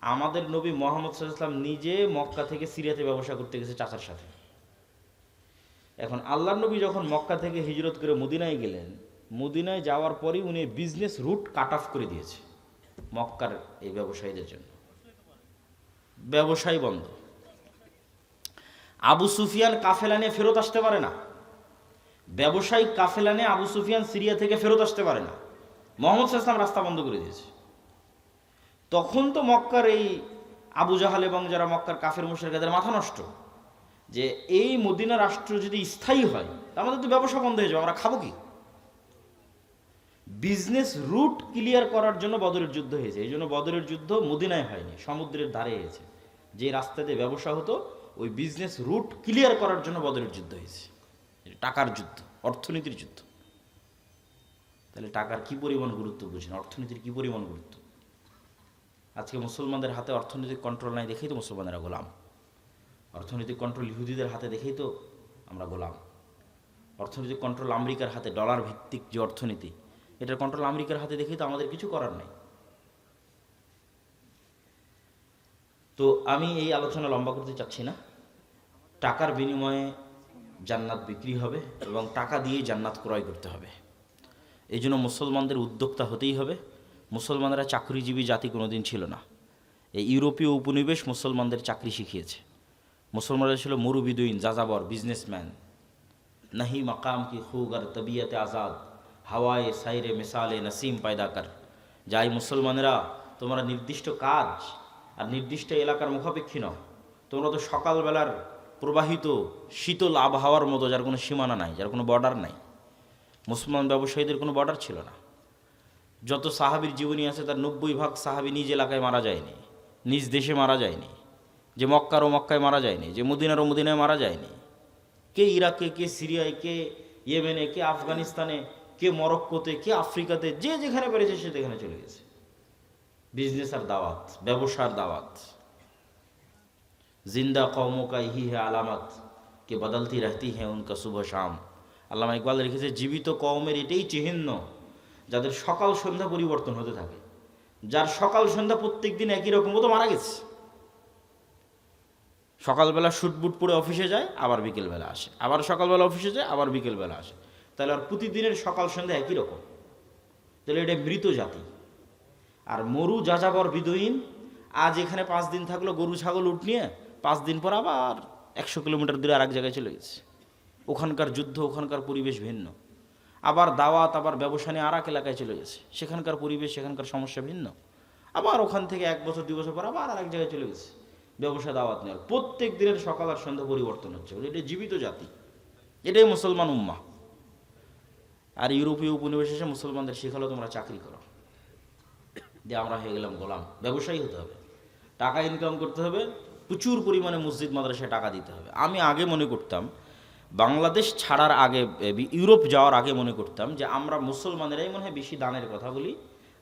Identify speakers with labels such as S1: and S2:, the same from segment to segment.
S1: আমাদের নবী মুহাম্মদ সাল্লাল্লাহু আলাইহি ওয়াসাল্লাম নিজে মক্কা থেকে সিরিয়াতে ব্যবসা করতে গেছে চাচার সাথে। এখন আল্লাহর নবী যখন মক্কা থেকে হিজরত করে মদিনায় গেলেন, মদিনায় যাওয়ার পরই উনি বিজনেস রুট কাট অফ করে দিয়েছে মক্কার এই ব্যবসায়ীদের জন্য। ব্যবসায় বন্ধ। আবু সুফিয়ান কাফেলা নিয়ে ফেরত আসতে পারে না। ব্যবসায়িক কাফেলা নিয়ে আবু সুফিয়ান সিরিয়া থেকে ফেরত আসতে পারে না। মুহাম্মদ সাল্লাল্লাহু আলাইহি ওয়াসাল্লাম রাস্তা বন্ধ করে দিয়েছে। তখন তো মক্কার এই আবু জাহাল এবং যারা মক্কার কাফের মুশরিক এদের মাথা নষ্ট যে এই মদিনা রাষ্ট্র যদি স্থায়ী হয় আমাদের তো ব্যবসা বন্ধ হয়ে যাবে, আমরা খাবো কি? বিজনেস রুট ক্লিয়ার করার জন্য বদরের যুদ্ধ হয়েছে। এই জন্য বদরের যুদ্ধ মদিনায় হয়নি, সমুদ্রের ধারে হয়েছে। যে রাস্তা দিয়ে ব্যবসা হতো ওই বিজনেস রুট ক্লিয়ার করার জন্য বদরের যুদ্ধ হয়েছে। টাকার যুদ্ধ, অর্থনীতির যুদ্ধ। তাহলে টাকার কি পরিমাণ গুরুত্ব বুঝেন, অর্থনীতির কি পরিমাণ গুরুত্ব। আজকে মুসলমানদের হাতে অর্থনৈতিক কন্ট্রোল নাই দেখেই তো মুসলমানেরা গোলাম। অর্থনৈতিক কন্ট্রোল ইহুদিদের হাতে দেখেই তো আমরা গোলাম। অর্থনৈতিক কন্ট্রোল আমেরিকার হাতে, ডলার ভিত্তিক যে অর্থনীতি, এটার কন্ট্রোল আমেরিকার হাতে দেখেই তো আমাদের কিছু করার নাই। তো আমি এই আলোচনা লম্বা করতে চাচ্ছি না। টাকার বিনিময়ে জান্নাত বিক্রি হবে এবং টাকা দিয়ে জান্নাত ক্রয় করতে হবে। এই জন্য মুসলমানদের উদ্যোক্তা হতেই হবে। মুসলমানরা চাকরিজীবী জাতি কোনোদিন ছিল না। এই ইউরোপীয় উপনিবেশ মুসলমানদের চাকরি শিখিয়েছে। মুসলমানরা ছিল মুরুবিদুইন, যাযাবর, বিজনেসম্যান। নাহি মাকাম কি খুগার তবিয়তে আজাদ, হাওয়ায়ে সাইরে মিসালে নসিম পায়দা কর। যাই মুসলমানেরা, তোমরা নির্দিষ্ট কাজ আর নির্দিষ্ট এলাকার মুখাপেক্ষী নও। তোমরা তো সকালবেলার প্রবাহিত শীতল আবহাওয়ার মতো, যার কোনো সীমানা নাই, যার কোনো বর্ডার নাই। মুসলমান ব্যবসায়ীদের কোনো বর্ডার ছিল না। যত সাহাবীর জীবনী আছে তার 90% সাহাবী নিজ এলাকায় মারা যায়নি, নিজ দেশে মারা যায়নি। যে মক্কার ও মক্কায় মারা যায়নি, যে মদিনার ও মদিনায় মারা যায়নি। কে ইরাকে, কে সিরিয়ায়, কে ইয়েমেনে, কে আফগানিস্তানে, কে মরক্কোতে, কে আফ্রিকাতে, যে যেখানে পেরেছে সে সেখানে চলে গেছে। বিজনেস আর দাওয়াত, ব্যবসার দাওয়াত। জিন্দা কওমোं का यही है আলামত কে বদলতি रहती है उनका सुबह शाम। আল্লামা ইকবাল লিখেছে, জীবিত কওমের এটাই চিহ্ন যাদের সকাল সন্ধ্যা পরিবর্তন হতে থাকে। যার সকাল সন্ধ্যা প্রত্যেক দিন একই রকম, ও তো মারা গেছে। সকালবেলা শুটবুট পরে অফিসে যায়, আবার বিকেলবেলা আসে, আবার সকালবেলা অফিসে যায়, আবার বিকেলবেলা আসে। তাহলে আর প্রতিদিনের সকাল সন্ধ্যা একই রকম। তাহলে এটা মৃত জাতি। আর মরু যাযাবর বিদুইন, আজ এখানে 5 দিন থাকলো গরু ছাগল উট নিয়ে, 5 দিন পর আবার 100 কিলোমিটার দূরে আর এক জায়গায় চলে গেছে। ওখানকার যুদ্ধ, ওখানকার পরিবেশ ভিন্ন। আবার দাওয়াত, আবার ব্যবসা নিয়ে আর এক এলাকায় চলে গেছে, সেখানকার পরিবেশ, সেখানকার সমস্যা ভিন্ন। আবার ওখান থেকে 1 বছর 2 বছর পর আবার আর এক জায়গায় চলে গেছে ব্যবসা দাওয়াত নেওয়ার। প্রত্যেক দিনের সকাল আর সন্ধ্যা পরিবর্তন হচ্ছে। এটা জীবিত জাতি, এটাই মুসলমান উম্মাহ। আর ইউরোপীয় উপনিবেশ এসে মুসলমানদের শেখালো তোমরা চাকরি করো, দিয়ে আমরা হয়ে গেলাম গোলাম। ব্যবসায়ী হতে হবে, টাকা ইনকাম করতে হবে, প্রচুর পরিমাণে মসজিদ মাদ্রাসায় টাকা দিতে হবে। আমি আগে মনে করতাম, বাংলাদেশ ছাড়ার আগে, ইউরোপ যাওয়ার আগে মনে করতাম যে আমরা মুসলমানেরাই মনে হয় বেশি দানের কথা বলি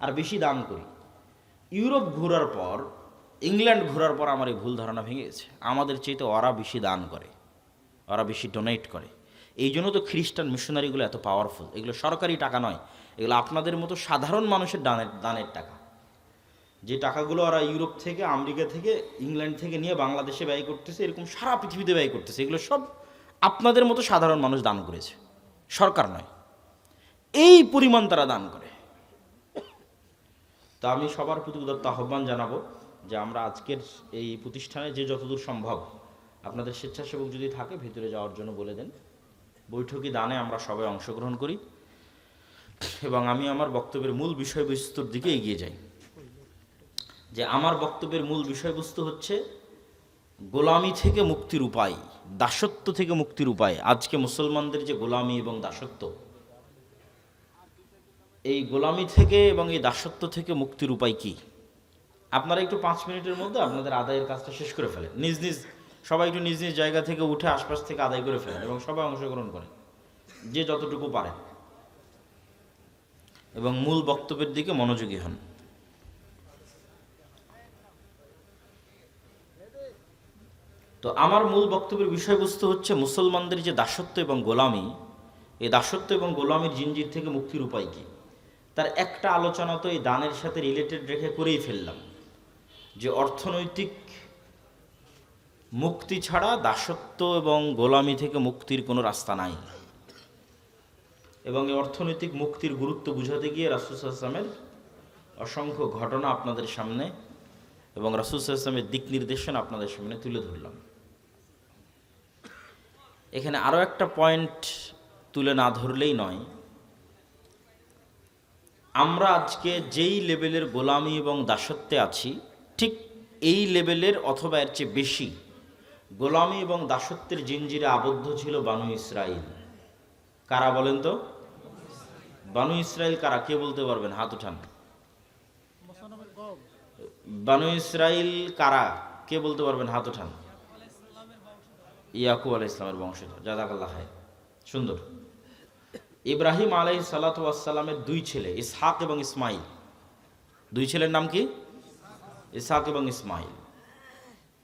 S1: আর বেশি দান করি। ইউরোপ ঘোরার পর, ইংল্যান্ড ঘোরার পর আমার এই ভুল ধারণা ভেঙে গেছে। আমাদের চাইতে ওরা বেশি দান করে, ওরা বেশি ডোনেট করে। এই জন্য তো খ্রিস্টান মিশনারিগুলো এত পাওয়ারফুল। এগুলো সরকারি টাকা নয়, এগুলো আপনাদের মতো সাধারণ মানুষের দানের টাকা। যে টাকাগুলো ওরা ইউরোপ থেকে, আমেরিকা থেকে, ইংল্যান্ড থেকে নিয়ে বাংলাদেশে ব্যয় করতেছে, এরকম সারা পৃথিবীতে ব্যয় করতেছে। এগুলো সব আপনাদের মতো সাধারণ মানুষ দান করেছে, সরকার নয়। এই পরিমাণ তারা দান করে। তা আমি সবার প্রতি উদাত্ত আহ্বান জানাবো যে আমরা আজকের এই প্রতিষ্ঠানে যে যতদূর সম্ভব আপনাদের স্বেচ্ছাসেবক যদি থাকে ভিতরে যাওয়ার জন্য বলে দেন। বৈঠকি দানে আমরা সবাই অংশগ্রহণ করি এবং আমি আমার বক্তব্যের মূল বিষয়বস্তুর দিকে এগিয়ে যাই। যে আমার বক্তব্যের মূল বিষয়বস্তু হচ্ছে গোলামি থেকে মুক্তির উপায়, দাসত্ব থেকে মুক্তির উপায়। আজকে মুসলমানদের যে গোলামি এবং দাসত্ব, এই গোলামি থেকে এবং এই দাসত্ব থেকে মুক্তির উপায় কি? আপনারা একটু 5 মিনিটের মধ্যে আপনাদের আদায়ের কাজটা শেষ করে ফেলেন। সবাই একটু নিজ নিজ জায়গা থেকে উঠে আশপাশ থেকে আদায় করে ফেলেন এবং সবাই অংশগ্রহণ করেন যে যতটুকু পারেন এবং মূল বক্তব্যের দিকে মনোযোগী হন। তো আমার মূল বক্তব্যের বিষয়বস্তু হচ্ছে মুসলমানদের যে দাসত্ব এবং গোলামি, এই দাসত্ব এবং গোলামির জিনজির থেকে মুক্তির উপায় কি। তার একটা আলোচনা তো এই দানের সাথে রিলেটেড রেখে করেই ফেললাম যে অর্থনৈতিক মুক্তি ছাড়া দাসত্ব এবং গোলামি থেকে মুক্তির কোনো রাস্তা নাই, এবং এই অর্থনৈতিক মুক্তির গুরুত্ব বুঝাতে গিয়ে রাসূল সাল্লাল্লাহু আলাইহি ওয়াসাল্লামের অসংখ্য ঘটনা আপনাদের সামনে এবং রাসূল সাল্লাল্লাহু আলাইহি ওয়াসাল্লামের দিক নির্দেশনা আপনাদের সামনে তুলে ধরলাম। এখানে আরও একটা পয়েন্ট তুলে না ধরলেই নয়। আমরা আজকে যেই লেভেলের গোলামি এবং দাসত্বে আছি, ঠিক এই লেভেলের অথবা এর চেয়ে বেশি গোলামি এবং দাসত্বের জিনজিরে আবদ্ধ ছিল বানু ইসরাইল। কারা বলেন তো? বানু ইসরাইল কারা? কে বলতে পারবেন? হাত উঠান। বানু ইসরাইল কারা? কে বলতে পারবেন? হাত উঠান। ইয়াকুব আলাইহিস সালামের বংশধর। জাযাকাল্লাহ খায়র, সুন্দর। ইব্রাহিম আলাইহিস সালাতু ওয়াস সালামের দুই ছেলে ইসহাক এবং ইসমাইল। দুই ছেলের নাম কি? ইসহাক এবং ইসমাইল।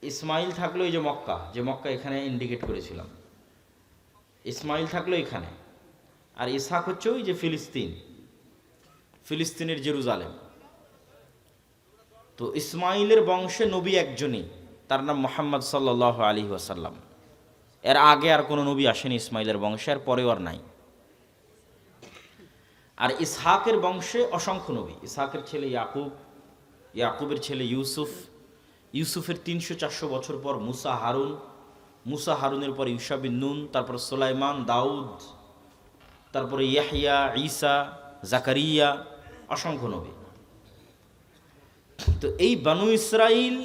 S1: ইসমাইল থাকলো এই যে মক্কা, যে মক্কা এখানে ইন্ডিকেট করেছিলাম, ইসমাইল থাকলো এখানে। আর ইসহাক হচ্ছে ওই যে ফিলিস্তিনের জেরুজালেম। তো ইসমাইলের বংশে নবী একজনই, তার নাম মুহাম্মদ সাল্লাল্লাহু আলাইহি ওয়াসাল্লাম। এর আগে আর কোনো নবী আসেনি ইসমাইলের বংশে, আর পরেও আর নাই। আর ইসহাকের বংশে অসংখ্য নবী। ইসহাকের ছেলে ইয়াকুব, ইয়াকুবের ছেলে ইউসুফ, ইউসুফের 300-400 বছর পর মুসা হারুন, মুসা হারুনের পর ইউশা বিন নুন, তারপর সুলাইমান, দাউদ, তারপরে ইয়াহইয়া, ঈসা, জাকারিয়া, অসংখ্য নবী। তো এই বানু ইসরাইল,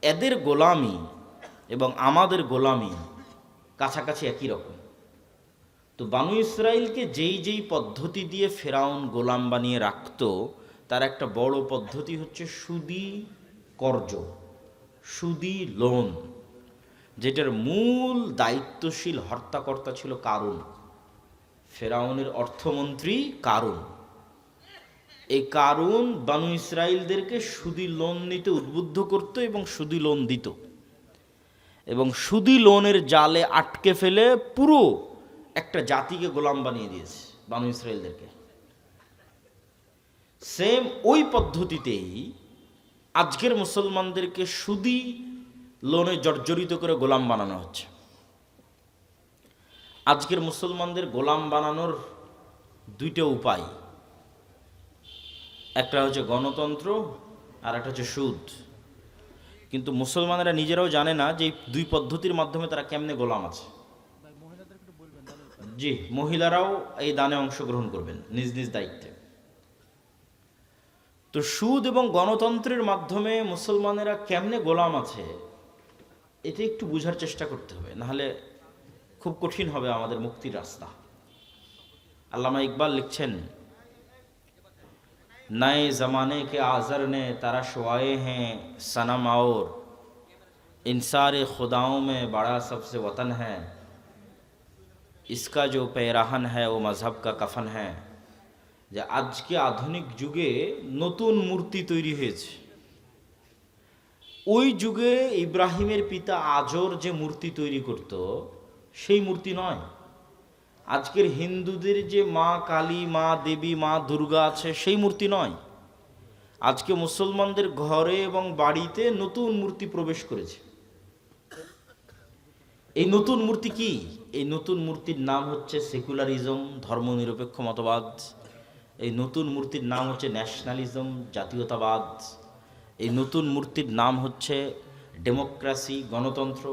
S1: এদের গোলামি এবং আমাদের গোলামি কাছাকাছি একই রকম। তো বানু ইসরাইলকে যেই যেই পদ্ধতি দিয়ে ফেরাউন গোলাম বানিয়ে রাখত, তার একটা বড় পদ্ধতি হচ্ছে সুদি কর্জ, সুদি লোন, যেটার মূল দায়িত্বশীল হর্তাকর্তা ছিল কারুন, ফেরাউনের অর্থমন্ত্রী কারুন। এই কারুন বানু ইসরাইলদেরকে সুদি লোন নিতে উদ্বুদ্ধ করত এবং সুদি লোন দিত, এবং সুদি লোনের জালে আটকে ফেলে পুরো একটা জাতিকে গোলাম বানিয়ে দিয়েছে বানু ইসরাইলদেরকে। সেম ওই পদ্ধতিতেই আজকের মুসলমানদেরকে সুদি লোনে জর্জরিত করে গোলাম বানানো হচ্ছে। আজকের মুসলমানদের গোলাম বানানোর দুইটা উপায়, একটা হচ্ছে গণতন্ত্র আর একটা হচ্ছে সুদ। কিন্তু মুসলমানেরা নিজেরাও জানে না যে এই দুই পদ্ধতির মাধ্যমে তারা কেমনে গোলাম আছে। জি, মহিলারাও এই দানে অংশগ্রহণ করবেন নিজ নিজ দায়িত্বে। তো সুদ এবং গণতন্ত্রের মাধ্যমে মুসলমানেরা কেমনে গোলাম আছে, এটা একটু বোঝার চেষ্টা করতে হবে, নাহলে খুব কঠিন হবে আমাদের মুক্তির রাস্তা। আল্লামা ইকবাল লিখছেন, नए ज़माने के आज़र ने तरशवाए हैं सनम और इंसार खुदाओं में बड़ा सबसे वतन है, इसका जो पैराहन है वो मजहब का कफन है। যে আজকে আধুনিক যুগে নতুন মূর্তি তৈরি হয়েছে, ওই যুগে ইব্রাহিমের পিতা আজর যে মূর্তি তৈরি করত সেই মূর্তি নয়। আজকের হিন্দুদের যে মা কালী, মা দেবী, মা দুর্গা আছে সেই মূর্তি নয়। আজকে মুসলমানদের ঘরে এবং বাড়িতে নতুন মূর্তি প্রবেশ করেছে। এই নতুন মূর্তি কি? এই নতুন মূর্তির নাম হচ্ছে সেকুলারিজম, ধর্মনিরপেক্ষ মতবাদ। এই নতুন মূর্তির নাম হচ্ছে ন্যাশনালিজম, জাতীয়তাবাদ। এই নতুন মূর্তির নাম হচ্ছে ডেমোক্রেসি, গণতন্ত্র।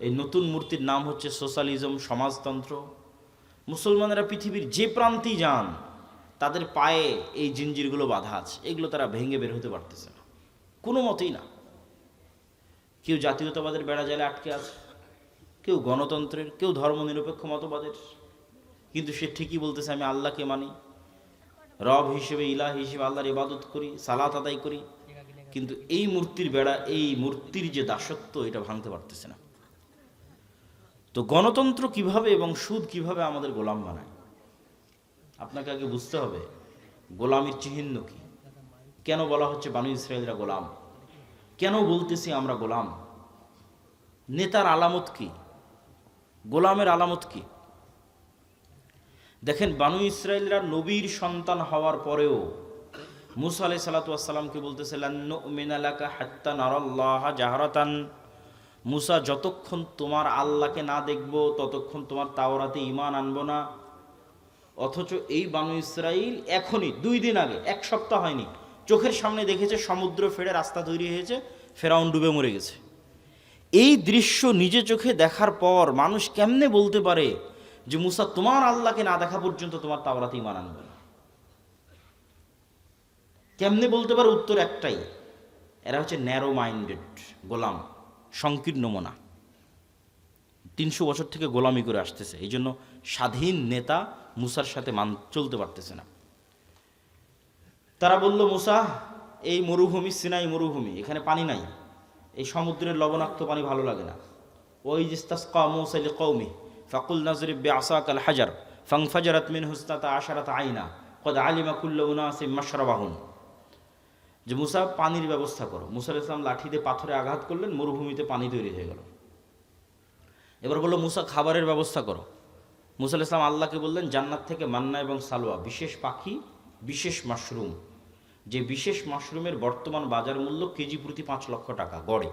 S1: এই নতুন মূর্তির নাম হচ্ছে সোশ্যালিজম, সমাজতন্ত্র। মুসলমানেরা পৃথিবীর যে প্রান্তেই যান, তাদের পায়ে এই জিঞ্জিরগুলো বাঁধা আছে, এগুলো তারা ভেঙে বের হতে পারতেছে না, কোনো মতেই না। কেউ জাতীয়তাবাদের বেড়া জালে আটকে আছে, কেউ গণতন্ত্রের, কেউ ধর্মনিরপেক্ষ মতবাদের। কিন্তু সে ঠিকই বলতেছে আমি আল্লাহকে মানি, রব হিসেবে, ইলাহ হিসেবে আল্লাহর ইবাদত করি, সালাত আদায় করি, কিন্তু এই মূর্তির বেড়া, এই মূর্তির যে দাসত্ব, এটা ভাঙতে পারতেছে না। তো গণতন্ত্র কিভাবে এবং সুদ কিভাবে আমাদের গোলাম বানায়, আপনাকে আগে বুঝতে হবে গোলামির চিহ্ন কি। কেন বলা হচ্ছে বানু ইসরাইলরা গোলাম? কেন বলতেছি আমরা গোলাম? নেতার আলামত কি? গোলামের আলামত কি? দেখেন, বানু ইসরাইলরা নবীর সন্তান হওয়ার পরেও মুসা আলাইহিস সালাতু ওয়াস সালামকে বলতেছে লান নুমিনা লাকা হাত্তা নারাল্লাহা জাহরাতান, মুসা যতক্ষণ তোমার আল্লাহকে না দেখব ততক্ষণ তোমার তাওরাতে ঈমান আনবো না। অথচ এই বানু ইসরাইল এখনই 2 দিন আগে, 1 সপ্তাহ হয়নি, চোখের সামনে দেখেছে সমুদ্র ফেড়ে রাস্তা তৈরি হয়েছে, ফেরাউন ডুবে মরে গেছে। এই দৃশ্য নিজে চোখে দেখার পর মানুষ কেমনে বলতে পারে যে মুসা তোমার আল্লাহকে না দেখা পর্যন্ত তোমার তাওরাতে ঈমান আনবে না? কেমনে বলতে পারে? উত্তর একটাই, এরা হচ্ছে ন্যারো মাইন্ডেড গোলাম, সংকীর্ণ মনা। 300 বছর থেকে গোলামি করে আসতেছে, এই জন্য স্বাধীন নেতা মুসার সাথে চলতে পারতেছে না। তারা বলল, মুসা এই মরুভূমি সিনাই মরুভূমি, এখানে পানি নাই, এই সমুদ্রের লবণাক্ত পানি ভালো লাগে না। ওই ইস্তাসকা মুসা লিকওমি ফাকুল নাজরিব বিআসাকাল হাজার ফানফাজারাত মিনহু ইসনাতা আশারাতা আইনা ক্বাদ আলিমা কুল্লু উনাসিম মাশরাবাহুম, যে মুসা পানির ব্যবস্থা করো। মুসা আলাইহিস সালাম লাঠি দিয়ে পাথরে আঘাত করলেন, মরুভূমিতে পানি তৈরি হয়ে গেল। এবার বললো মুসা খাবারের ব্যবস্থা করো। মুসা আলাইহিস সালাম আল্লাহকে বললেন জান্নাত থেকে মান্না এবং সালোয়া, বিশেষ পাখি, বিশেষ মাশরুম, যে বিশেষ মাশরুমের বর্তমান বাজার মূল্য কেজি প্রতি 5 লক্ষ টাকা গড়ে,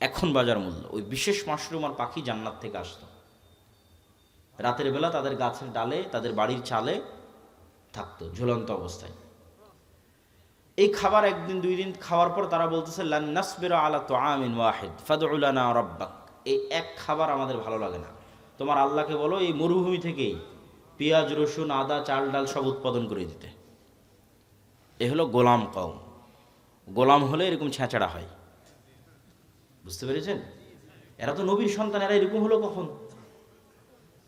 S1: এখন বাজার মূল্য। ওই বিশেষ মাশরুম আর পাখি জান্নাত থেকে আসতো, রাতের বেলা তাদের গাছের ডালে, তাদের বাড়ির চালে থাকতো ঝুলন্ত অবস্থায়। এই খাবার 1 দিন 2 দিন খাওয়ার পর তারা বলতেছে লান নাসবিরা আলা তুআমিন ওয়াহিদ ফাদউ লানা রাব্বাক, এই এক খাবার আমাদের ভালো লাগে না, তোমার আল্লাহকে বলো এই মরুভূমি থেকেই পেঁয়াজ রসুন আদা চাল ডাল সব উৎপাদন করে দিতে। এ হলো গোলাম কওম। গোলাম হলে এরকম ছেঁচড়া হয়, বুঝতে পেরেছেন? এরা তো নবীর সন্তান, এরা এরকম হলো কখন?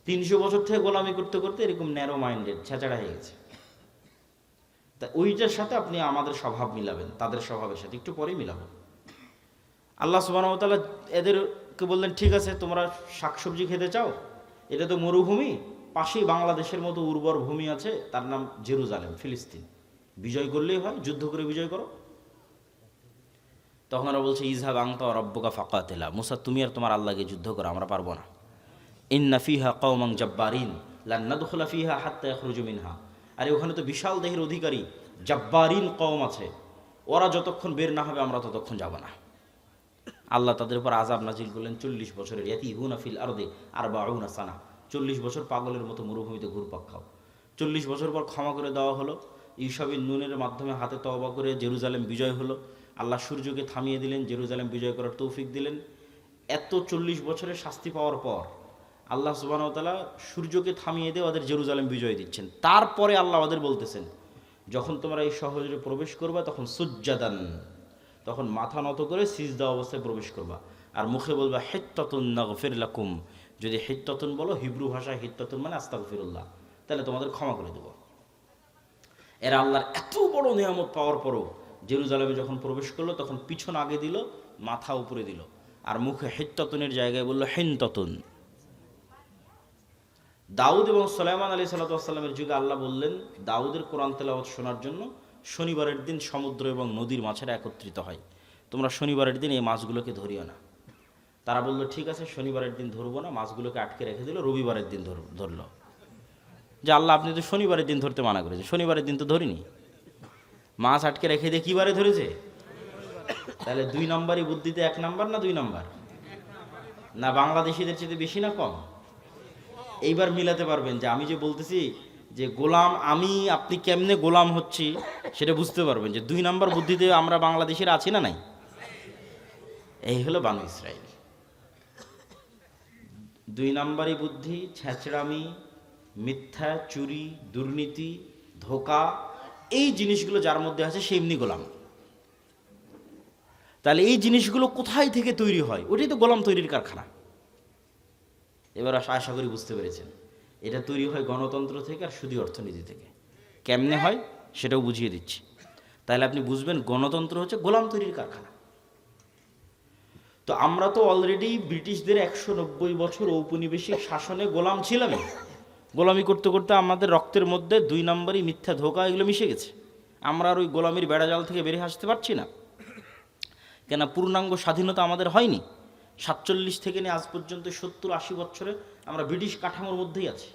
S1: 300 বছর থেকে গোলামি করতে করতে এরকম ন্যারো মাইন্ডেড ছেঁচড়া হয়ে গেছে। তা ওইটার সাথে আপনি আমাদের স্বভাব মিলাবেন, তাদের স্বভাবের সাথে একটু পরেই মিলাবো। আল্লাহ সুবহানাহু ওয়া তাআলা এদেরকে বললেন, ঠিক আছে তোমরা শাকসবজি খেতে চাও, এটা তো মরুভূমি, পাশেই বাংলাদেশের মতো উর্বর ভূমি আছে, তার নাম জেরুজালেম, ফিলিস্তিন, বিজয় করলেই হয়, যুদ্ধ করে বিজয় করো। তখন ওরা বলছে ইযহাব আনতা ওয়া রাব্বুকা ফাকাতিলা, মুসা তুমি আর তোমার আল্লাহকে যুদ্ধ করো, আমরা পারবো না। ইন্না ফিহা কওমান জাব্বারিন লান নাদখুলা ফিহা হাত্তা ইয়াখরুজু মিনহা, আরে ওখানে তো বিশাল দেহের অধিকারী জাব্বারিন কওম আছে, ওরা যতক্ষণ বের না হবে আমরা ততক্ষণ যাব না। আল্লাহ তাদের উপর আযাব নাজিল করলেন 40 বছরের, ইয়াতিহুনা ফিল আরদি 40 সানা, 40 বছর পাগলের মতো মরুভূমিতে ঘুরপাক খাও। 40 বছর পর ক্ষমা করে দেওয়া হলো, ইউসাবিন নুনের মাধ্যমে হাতে তওবা করে জেরুজালেম বিজয় হলো। আল্লাহ সূর্যকে থামিয়ে দিলেন, জেরুজালেম বিজয় করার তৌফিক দিলেন। এত 40 বছরের শাস্তি পাওয়ার পর আল্লাহ সুবহানাহু ওয়া তাআলা সূর্যকে থামিয়ে দিয়ে ওদের জেরুজালেম বিজয় দিচ্ছেন। তারপরে আল্লাহ ওদের বলতেছেন, যখন তোমরা এই শহরে প্রবেশ করবা তখন সুজ্জাদান, তখন মাথা নত করে সিজদা অবস্থায় প্রবেশ করবা, আর মুখে বলবা হিত্তাতুন নাগফির লাকুম, যদি হিত্তাতুন বলো, হিব্রু ভাষায় হিত্তাতুন মানে আস্তাগফিরুল্লাহ, তাহলে তোমাদের ক্ষমা করে দেব। এরা আল্লাহর এত বড় নিয়ামত পাওয়ার পরও জেরুজালেমে যখন প্রবেশ করলো তখন পিছন আগে দিল, মাথা উপরে দিল, আর মুখে হিত্তাতুনের জায়গায় বলল হিনতাতুন। দাউদ এবং সুলাইমান আলাইহিস সালামের যুগে আল্লাহ বললেন দাউদের কোরআন তেলাওয়াত শোনার জন্য শনিবারের দিন সমুদ্র এবং নদীর মাছেরা একত্রিত হয়, তোমরা শনিবারের দিন এই মাছগুলোকে ধরিও না। তারা বলল ঠিক আছে শনিবারের দিন ধরবো না, মাছগুলোকে আটকে রেখে দিল, রবিবারের দিন ধরলো। যে আল্লাহ আপনি তো শনিবারের দিন ধরতে মানা করেছে, শনিবারের দিন তো ধরিনি, মাছ আটকে রেখে দিয়ে কী বারে ধরেছে? তাহলে 2 নম্বরই বুদ্ধিতে 1 নম্বর না 2 নম্বর? না বাংলাদেশিদের চেয়ে বেশি না কম? এইবার মিলাতে পারবেন যে আমি যে বলতেছি যে গোলাম আমি, আপনি কেমনে গোলাম হচ্ছি সেটা বুঝতে পারবেন যে 2 নম্বর বুদ্ধিতে আমরা বাংলাদেশের আছি না নাই। এই হলো বানু ইসরাইল। 2 নম্বরই বুদ্ধি, ছেঁচড়ামি, মিথ্যা, চুরি, দুর্নীতি, ধোঁকা, এই জিনিসগুলো যার মধ্যে আছে সে এমনি গোলাম। তাহলে এই জিনিসগুলো কোথায় থেকে তৈরি হয়? ওটাই তো গোলাম তৈরির কারখানা। এবার আশা করি বুঝতে পেরেছেন, এটা তৈরি হয় গণতন্ত্র থেকে আর সুদী অর্থনীতি থেকে। কেমনে হয় সেটাও বুঝিয়ে দিচ্ছি, তাহলে আপনি বুঝবেন গণতন্ত্র হচ্ছে গোলাম তৈরির কারখানা। তো আমরা তো অলরেডি ব্রিটিশদের 190 বছর ঔপনিবেশিক শাসনে গোলাম ছিলামই। গোলামি করতে করতে আমাদের রক্তের মধ্যে 2 নম্বরই মিথ্যা, ধোঁকা এগুলো মিশে গেছে। আমরা আর ওই গোলামির বেড়াজাল থেকে বেরিয়ে আসতে পারছি না। কেন? পূর্ণাঙ্গ স্বাধীনতা আমাদের হয়নি। 47 থেকে নিয়ে আজ পর্যন্ত 70-80 বছরে আমরা ব্রিটিশ কাঠামোর মধ্যেই আছি।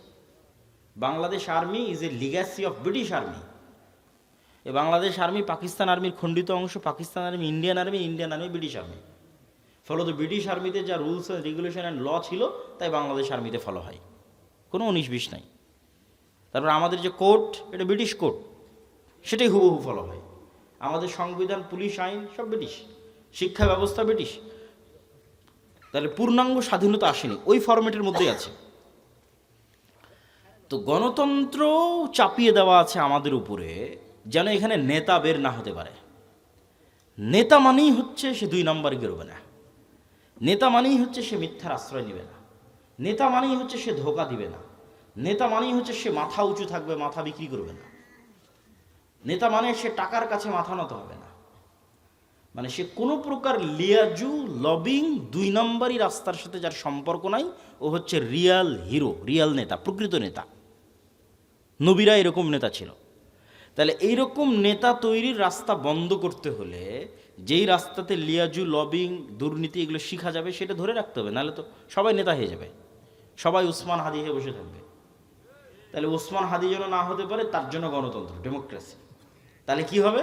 S1: Bangladesh army is a legacy of British army. এই বাংলাদেশ আর্মি পাকিস্তান আর্মির খণ্ডিত অংশ, Pakistan army Indian army, Indian army British army. ফলত ব্রিটিশ আর্মিতে যা rules and regulation and law ছিল তাই বাংলাদেশ আর্মিতে ফলো হয়, কোনো 19-20 নাই। তারপর আমাদের যে কোর্ট, এটা ব্রিটিশ কোর্ট, সেটাই হুবহু ফলো হয়। আমাদের সংবিধান, পুলিশ আইন সব ব্রিটিশ, শিক্ষা ব্যবস্থা ব্রিটিশ। তাহলে পূর্ণাঙ্গ স্বাধীনতা আসেনি, ওই ফরম্যাটের মধ্যেই আছে। তো গণতন্ত্র চাপিয়ে দেওয়া আছে আমাদের উপরে, যেন এখানে নেতা বের না হতে পারে। নেতা মানেই হচ্ছে সে 2 নম্বর গেরোবে না, নেতা মানেই হচ্ছে সে মিথ্যার আশ্রয় নেবে না, নেতা মানেই হচ্ছে সে ধোঁকা দিবে না, নেতা মানেই হচ্ছে সে মাথা উঁচু থাকবে, মাথা বিক্রি করবে না, নেতা মানে সে টাকার কাছে মাথা নত হবে না। মানে সে কোনো প্রকার লিয়াজু, লবিং, 2 নম্বরই রাস্তার সাথে যার সম্পর্ক নাই, ও হচ্ছে রিয়াল হিরো, রিয়াল নেতা, প্রকৃত নেতা। নবীরা এরকম নেতা ছিল। তাহলে এইরকম নেতা তৈরির রাস্তা বন্ধ করতে হলে যেই রাস্তাতে লিয়াজু, লবিং, দুর্নীতি এগুলো শিখা যাবে সেটা ধরে রাখতে হবে, নাহলে তো সবাই নেতা হয়ে যাবে, সবাই উসমান হাদি হয়ে বসে থাকবে। তাহলে উসমান হাদি যেন না হতে পারে, তার জন্য গণতন্ত্র, ডেমোক্রেসি। তাহলে কি হবে?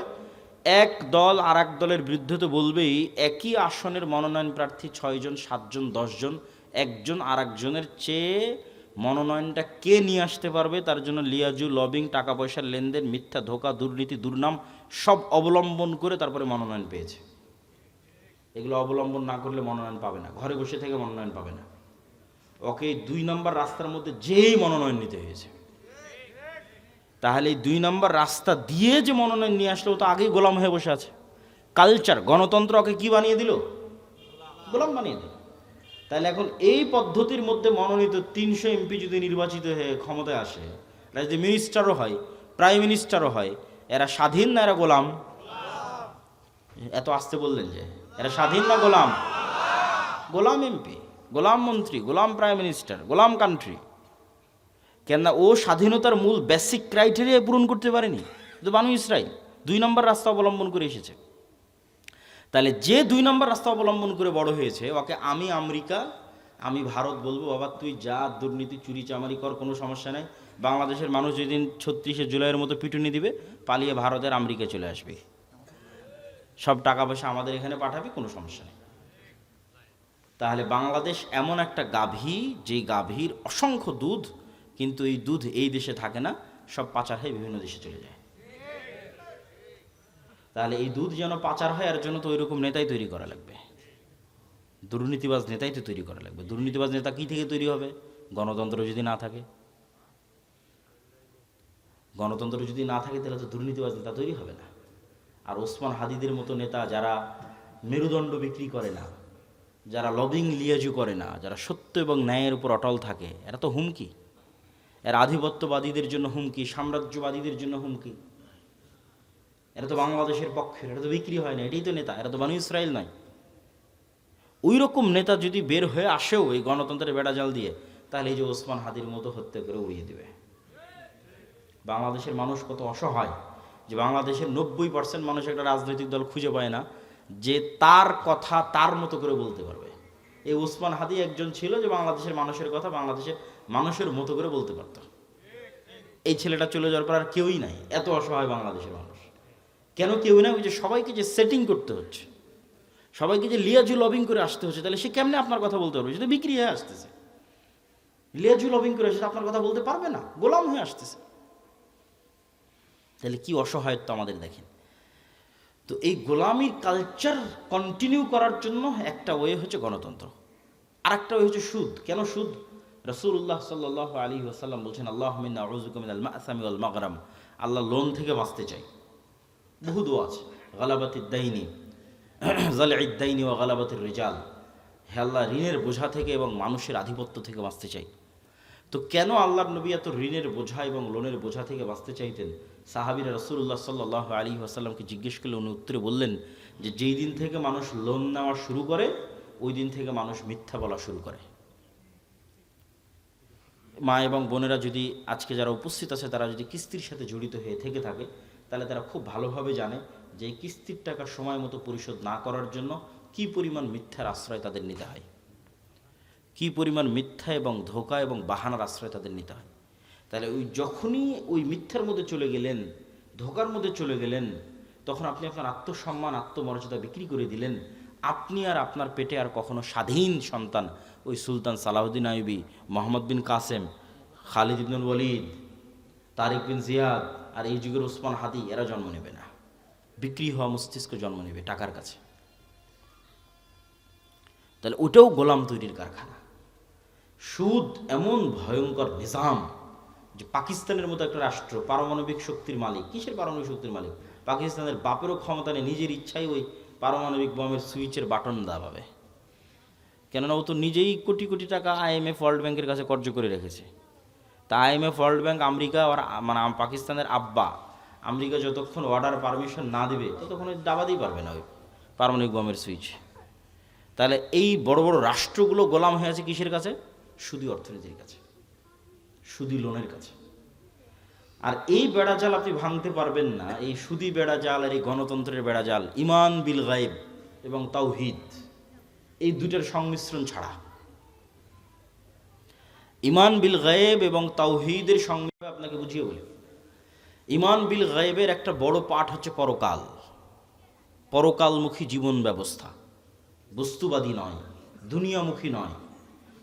S1: এক দল আর এক দলের বিরুদ্ধে তো বলবেই, একই আসনের মনোনয়ন প্রার্থী 6 জন, 7 জন, 10 জন, একজন আর একজনের চেয়ে মনোনয়নটা কে নিয়ে আসতে পারবে তার জন্য লিয়াজু, লবিং, টাকা পয়সার লেনদেন, মিথ্যা, ধোঁকা, দুর্নীতি, দুর্নাম সব অবলম্বন করে তারপরে মনোনয়ন পেয়েছে। এগুলো অবলম্বন না করলে মনোনয়ন পাবে না, ঘরে বসে থেকে মনোনয়ন পাবে না। ওকে 2 নম্বর রাস্তার মধ্যে যেই মনোনয়ন নিতে হয়েছে। তাহলে এই 2 নম্বর রাস্তা দিয়ে যে মনোনয়ন নিয়ে আসলো, তো আগেই গোলাম হয়ে বসে আছে। কালচার, গণতন্ত্র ওকে কি বানিয়ে দিল? গোলাম বানিয়ে দিল। তাহলে এখন এই পদ্ধতির মধ্যে মনোনীত 300 এমপি যদি নির্বাচিত হয়ে ক্ষমতায় আসে, এরা যদি মিনিস্টারও হয়, প্রাইম মিনিস্টারও হয়, এরা স্বাধীন না এরা গোলাম? এত আসতে বললেন যে, এরা স্বাধীন না গোলাম? গোলাম এমপি, গোলাম মন্ত্রী, গোলাম প্রাইম মিনিস্টার, গোলাম কান্ট্রি। কেননা ও স্বাধীনতার মূল বেসিক ক্রাইটেরিয়া পূরণ করতে পারেনি। তো বানু ইসরাইল 2 নম্বর রাস্তা অবলম্বন করে এসেছে। তাহলে যে 2 নম্বর রাস্তা অবলম্বন করে বড় হয়েছে, ওকে আমি আমেরিকা, আমি ভারত বলবো, বাবা তুই যা দুর্নীতি, চুরি চামারি কর, কোনো সমস্যা নাই। বাংলাদেশের মানুষ যেদিন 36শে জুলাইয়ের মতো পিটুনি দিবে, পালিয়ে ভারতের আমেরিকায় চলে আসবে, সব টাকা পয়সা আমাদের এখানে পাঠাবে, কোনো সমস্যা নেই। তাহলে বাংলাদেশ এমন একটা গাভী, যেই গাভীর অসংখ্য দুধ, কিন্তু এই দুধ এই দেশে থাকে না, সব পাচার হয়ে বিভিন্ন দেশে চলে যায়। তাহলে এই দুধ যেন পাচার হয়, এর জন্য তো ওইরকম নেতাই তৈরি করা লাগবে, দুর্নীতিবাজ নেতাই তো তৈরি করা লাগবে। দুর্নীতিবাজ নেতা কি থেকে তৈরি হবে? গণতন্ত্র যদি না থাকে। গণতন্ত্র যদি না থাকে তাহলে তো দুর্নীতিবাজ নেতা তৈরি হবে না। আর ওসমান হাদিদের মতো নেতা যারা মেরুদণ্ড বিক্রি করে না, যারা লবিং লিয়াজু করে না, যারা সত্য এবং ন্যায়ের উপর অটল থাকে, এরা তো হুমকি। এরা আধিপত্যবাদীদের জন্য হুমকি, সাম্রাজ্যবাদীদের জন্য হুমকি। এরা তো বাংলাদেশের পক্ষের, এটা তো বিক্রি হয় না, এটাই তো নেতা, এরা তো বানু ইসরাইল নয়। ওই রকম নেতা যদি বের হয়ে আসেও এই গণতন্ত্রের বেড়াজাল দিয়ে, তাহলে এই যে ওসমান হাদির মতো হত্যা করে উড়িয়ে দেবে। বাংলাদেশের মানুষ কত অসহায়, যে বাংলাদেশের 90% মানুষ একটা রাজনৈতিক দল খুঁজে পায় না যে তার কথা তার মতো করে বলতে পারবে। এই ওসমান হাদি একজন ছিল যে বাংলাদেশের মানুষের কথা বাংলাদেশের মানুষের মতো করে বলতে পারত। এই ছেলেটা চলে যাওয়ার পর আর কেউই নাই, এত অসহায় বাংলাদেশের মানুষ। কেন কেউই নাই? ওই যে সবাইকে যে সেটিং করতে হচ্ছে, সবাইকে যে লিয়াজু লবিং করে আসতে হচ্ছে, তাহলে সে কেমনে আপনার কথা বলতে পারবে? যদি বিক্রি হয়ে আসতেছে, লিয়াজু লবিং করে আসে আপনার কথা বলতে পারবে না, গোলাম হয়ে আসতেছে। তাহলে কি অসহায়ত্ব আমাদের দেখেন। তো এই গোলামির কালচার কন্টিনিউ করার জন্য একটা ওয়ে হচ্ছে গণতন্ত্র, আর একটা ওয়ে হচ্ছে সুদ। কেন সুদ? রাসূলুল্লাহ সাল্লাল্লাহু আলাইহি ওয়াসাল্লাম বলছেন, আল্লাহুম্মা ইন্না আউযুবিকা মিনাল মা'সামি ওয়াল মাগরাম। আল্লাহ লোন থেকে বাঁচতে চাই। বহু দোয়া আছে, গালাবাতিদ দাইনি, জালঈদ দাইনি ওয়া গালাবাতির রিজাল। হে আল্লাহ, ঋণের বোঝা থেকে এবং মানুষের আধিপত্য থেকে বাঁচতে চাই। তো কেন আল্লাহর নবী এত ঋণের বোঝা এবং লোনের বোঝা থেকে বাঁচতে চাইতেন? সাহাবীরা রাসূলুল্লাহ সাল্লাল্লাহু আলাইহি ওয়াসাল্লামকে জিজ্ঞেস করলে উনি উত্তরে বললেন যে, যেই দিন থেকে মানুষ লোন নেওয়া শুরু করে, ওই দিন থেকে মানুষ মিথ্যা বলা শুরু করে। মা এবং বোনেরা যদি আজকে যারা উপস্থিত আছে, তারা যদি কিস্তির সাথে জড়িত হয়ে থেকে থাকে, তাহলে তারা খুব ভালোভাবে জানে যে এই কিস্তির টাকা সময় মতো পরিশোধ না করার জন্য কি পরিমাণ মিথ্যার আশ্রয় তাদের নিতে হয়, কি পরিমাণ মিথ্যা এবং ধোঁকা এবং বাহানার আশ্রয় তাদের নিতে হয়। তাহলে ওই যখনই ওই মিথ্যার মধ্যে চলে গেলেন, ধোকার মধ্যে চলে গেলেন, তখন আপনি আপনার আত্মসম্মান আত্মমর্যাদা বিক্রি করে দিলেন। আপনি আর আপনার পেটে আর কখনো স্বাধীন সন্তান ওই সুলতান সালাহুদ্দিন আইয়ুবী, মোহাম্মদ বিন কাসেম, খালিদ ইবনুল ওয়ালিদ, তারিক বিন জিয়াদ আর এই যুগের ওসমান হাদি এরা জন্ম নেবে না। বিক্রি হওয়া মস্তিষ্ক জন্ম নেবে টাকার কাছে। তাহলে ওটাও গোলাম তৈরির কারখানা। সুদ এমন ভয়ঙ্কর নিজাম যে পাকিস্তানের মতো একটা রাষ্ট্র পারমাণবিক শক্তির মালিক। কিসের পারমাণবিক শক্তির মালিক? পাকিস্তানের বাপেরও ক্ষমতা নেই নিজের ইচ্ছাই ওই পারমাণবিক বোমের সুইচের বাটন দাবাবে। কেননা ও তো নিজেই কোটি কোটি টাকা IMF ওয়ার্ল্ড ব্যাংকের কাছে কর্জ করে রেখেছে। তা IMF ওয়ার্ল্ড ব্যাংক আমেরিকা আর মানে পাকিস্তানের আব্বা, আমেরিকা যতক্ষণ অর্ডার পারমিশন না দেবে ততক্ষণ দাবাতেই পারবে না ওই পারমাণবিক বোমের সুইচ। তাহলে এই বড় বড় রাষ্ট্রগুলো গোলাম হয়ে আছে কিসের কাছে? সুদী অর্থনীতির কাছে, সুদী লোনের কাছে। আর এই বেড়াজাল আপনি ভাঙতে পারবেন না, এই সুদী বেড়াজাল আর এই গণতন্ত্রের বেড়াজাল, ইমান বিল গায়েব এবং তাওহীদ, এই দুটার সংমিশ্রণ ছাড়া। ইমান বিল গায়েব এবং তাওহীদের সংমিশ্রণ আপনাকে বুঝিয়ে বলি। ইমান বিল গায়েবের একটা বড় পাঠ হচ্ছে পরকাল, পরকালমুখী জীবন ব্যবস্থা, বস্তুবাদী নয়, দুনিয়ামুখী নয়।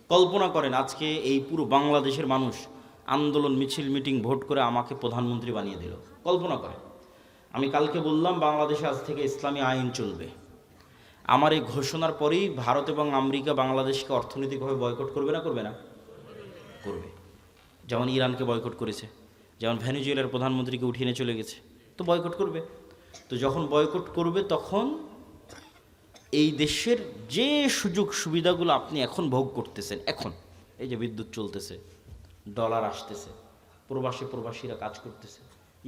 S1: কল্পনা করেন আজকে এই পুরো বাংলাদেশের মানুষ আন্দোলন, মিছিল, মিটিং, ভোট করে আমাকে প্রধানমন্ত্রী বানিয়ে দিল। কল্পনা করেন আমি কালকে বললাম বাংলাদেশে আজ থেকে ইসলামী আইন চলবে। আমার এই ঘোষণার পরেই ভারত এবং আমেরিকা বাংলাদেশকে অর্থনৈতিকভাবে বয়কট করবে না? করবে না? করবে। যেমন ইরানকে বয়কট করেছে, যেমন ভেনেজুয়েলার প্রধানমন্ত্রীকে উঠিয়ে এনে চলে গেছে, তো বয়কট করবে। তো যখন বয়কট করবে তখন এই দেশের যে সুযোগ সুবিধাগুলো আপনি এখন ভোগ করতেছেন, এখন এই যে বিদ্যুৎ চলতেছে, ডলার আসতেছে, প্রবাসীরা কাজ করতেছে,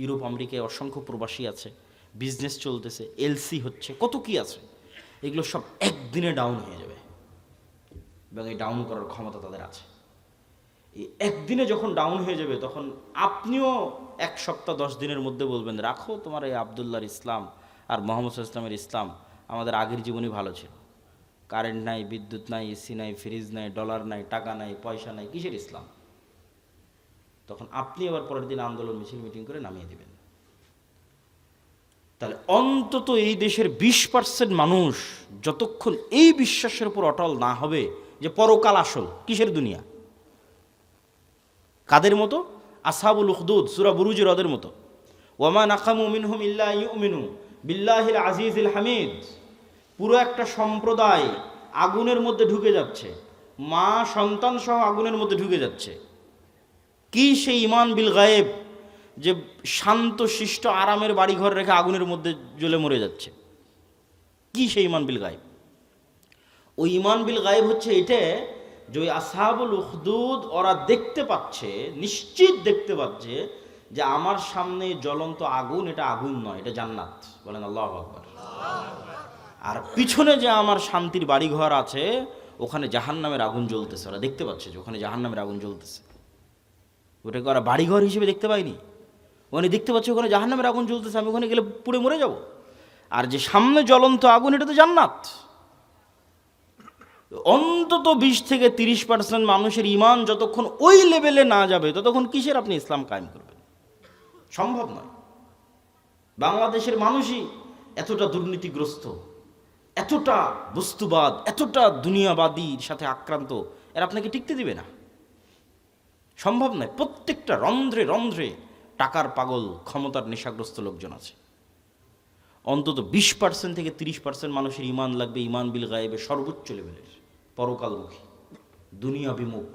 S1: ইউরোপ আমেরিকায় অসংখ্য প্রবাসী আছে, বিজনেস চলতেছে, LC হচ্ছে, কত কি আছে, এগুলো সব একদিনে ডাউন হয়ে যাবে এবং এই ডাউন করার ক্ষমতা তাদের আছে। এই একদিনে যখন ডাউন হয়ে যাবে তখন আপনিও 1 সপ্তাহ 10 দিনের মধ্যে বলবেন রাখো তোমার এই আবদুল্লাহর ইসলাম আর মোহাম্মদ ইসলামের ইসলাম, আমাদের আগের জীবনই ভালো ছিল। কারেন্ট নাই, বিদ্যুৎ নাই, AC নাই, ফ্রিজ নাই, ডলার নাই, টাকা নাই, পয়সা নাই, কিসের ইসলাম? তখন আপনি আবার পরের দিন আন্দোলন, মিছিল, মিটিং করে নামিয়ে দিবেন। তাহলে অন্তত এই দেশের 20% মানুষ যতক্ষণ এই বিশ্বাসের উপর অটল না হবে যে পরকাল আসল, কিসের দুনিয়া, কাদের মতো? আসহাবুল উখদুদ সূরা বুরুজের ওদের মতো। ওয়ামা নাকামু মিনহুম ইল্লা ইউমিনু বিল্লাহিল আজিজিল হামিদ। পুরো একটা সম্প্রদায় আগুনের মধ্যে ঢুকে যাচ্ছে, মা সন্তান সহ আগুনের মধ্যে ঢুকে যাচ্ছে। কি সেই ইমান বিল গায়েব যে শান্ত শিষ্ট আরামের বাড়িঘর রেখে আগুনের মধ্যে জ্বলে মরে যাচ্ছে? কি সেই ইমান বিল গায়েব? ওই ইমান বিল গায়েব হচ্ছে এটা যে ওই আসহাবুল উখদুদ ওরা দেখতে পাচ্ছে, নিশ্চিত দেখতে পাচ্ছে যে আমার সামনে জ্বলন্ত আগুন, এটা আগুন নয়, এটা জান্নাত। বলেন আল্লাহু আকবার। আর পিছনে যে আমার শান্তির বাড়িঘর আছে ওখানে জাহান্নামের আগুন জ্বলতেছে। ওরা দেখতে পাচ্ছে যে ওখানে জাহান্নামের আগুন জ্বলতেছে। ওটাকে ওরা বাড়িঘর হিসেবে দেখতে পায়নি, ওখানে দেখতে পাচ্ছে ওখানে জাহান্নামের আগুন জ্বলতেছে, আমি ওখানে গেলে পুড়ে মরে যাব। আর যে সামনে জ্বলন্ত আগুন, এটা তো জান্নাত। অন্তত 20-30% মানুষের ইমান যতক্ষণ ওই লেভেলে না যাবে ততক্ষণ কিসের আপনি ইসলাম কায়েম করবেন? সম্ভব নয়। বাংলাদেশের মানুষই এতটা দুর্নীতিগ্রস্ত, এতটা বস্তুবাদ, এতটা দুনিয়াবাদীর সাথে আক্রান্ত, এর আপনাকে টিকতে দিবে না, সম্ভব নয়। প্রত্যেকটা রন্ধ্রে রন্ধ্রে টাকার পাগল, ক্ষমতার নেশাগ্রস্ত লোকজন আছে। অন্তত 20% থেকে 30% মানুষের ইমান লাগবে ইমান বিল গায়েবে সর্বোচ্চ লেভেলের, পরকালমুখী, দুনিয়া বিমুখ।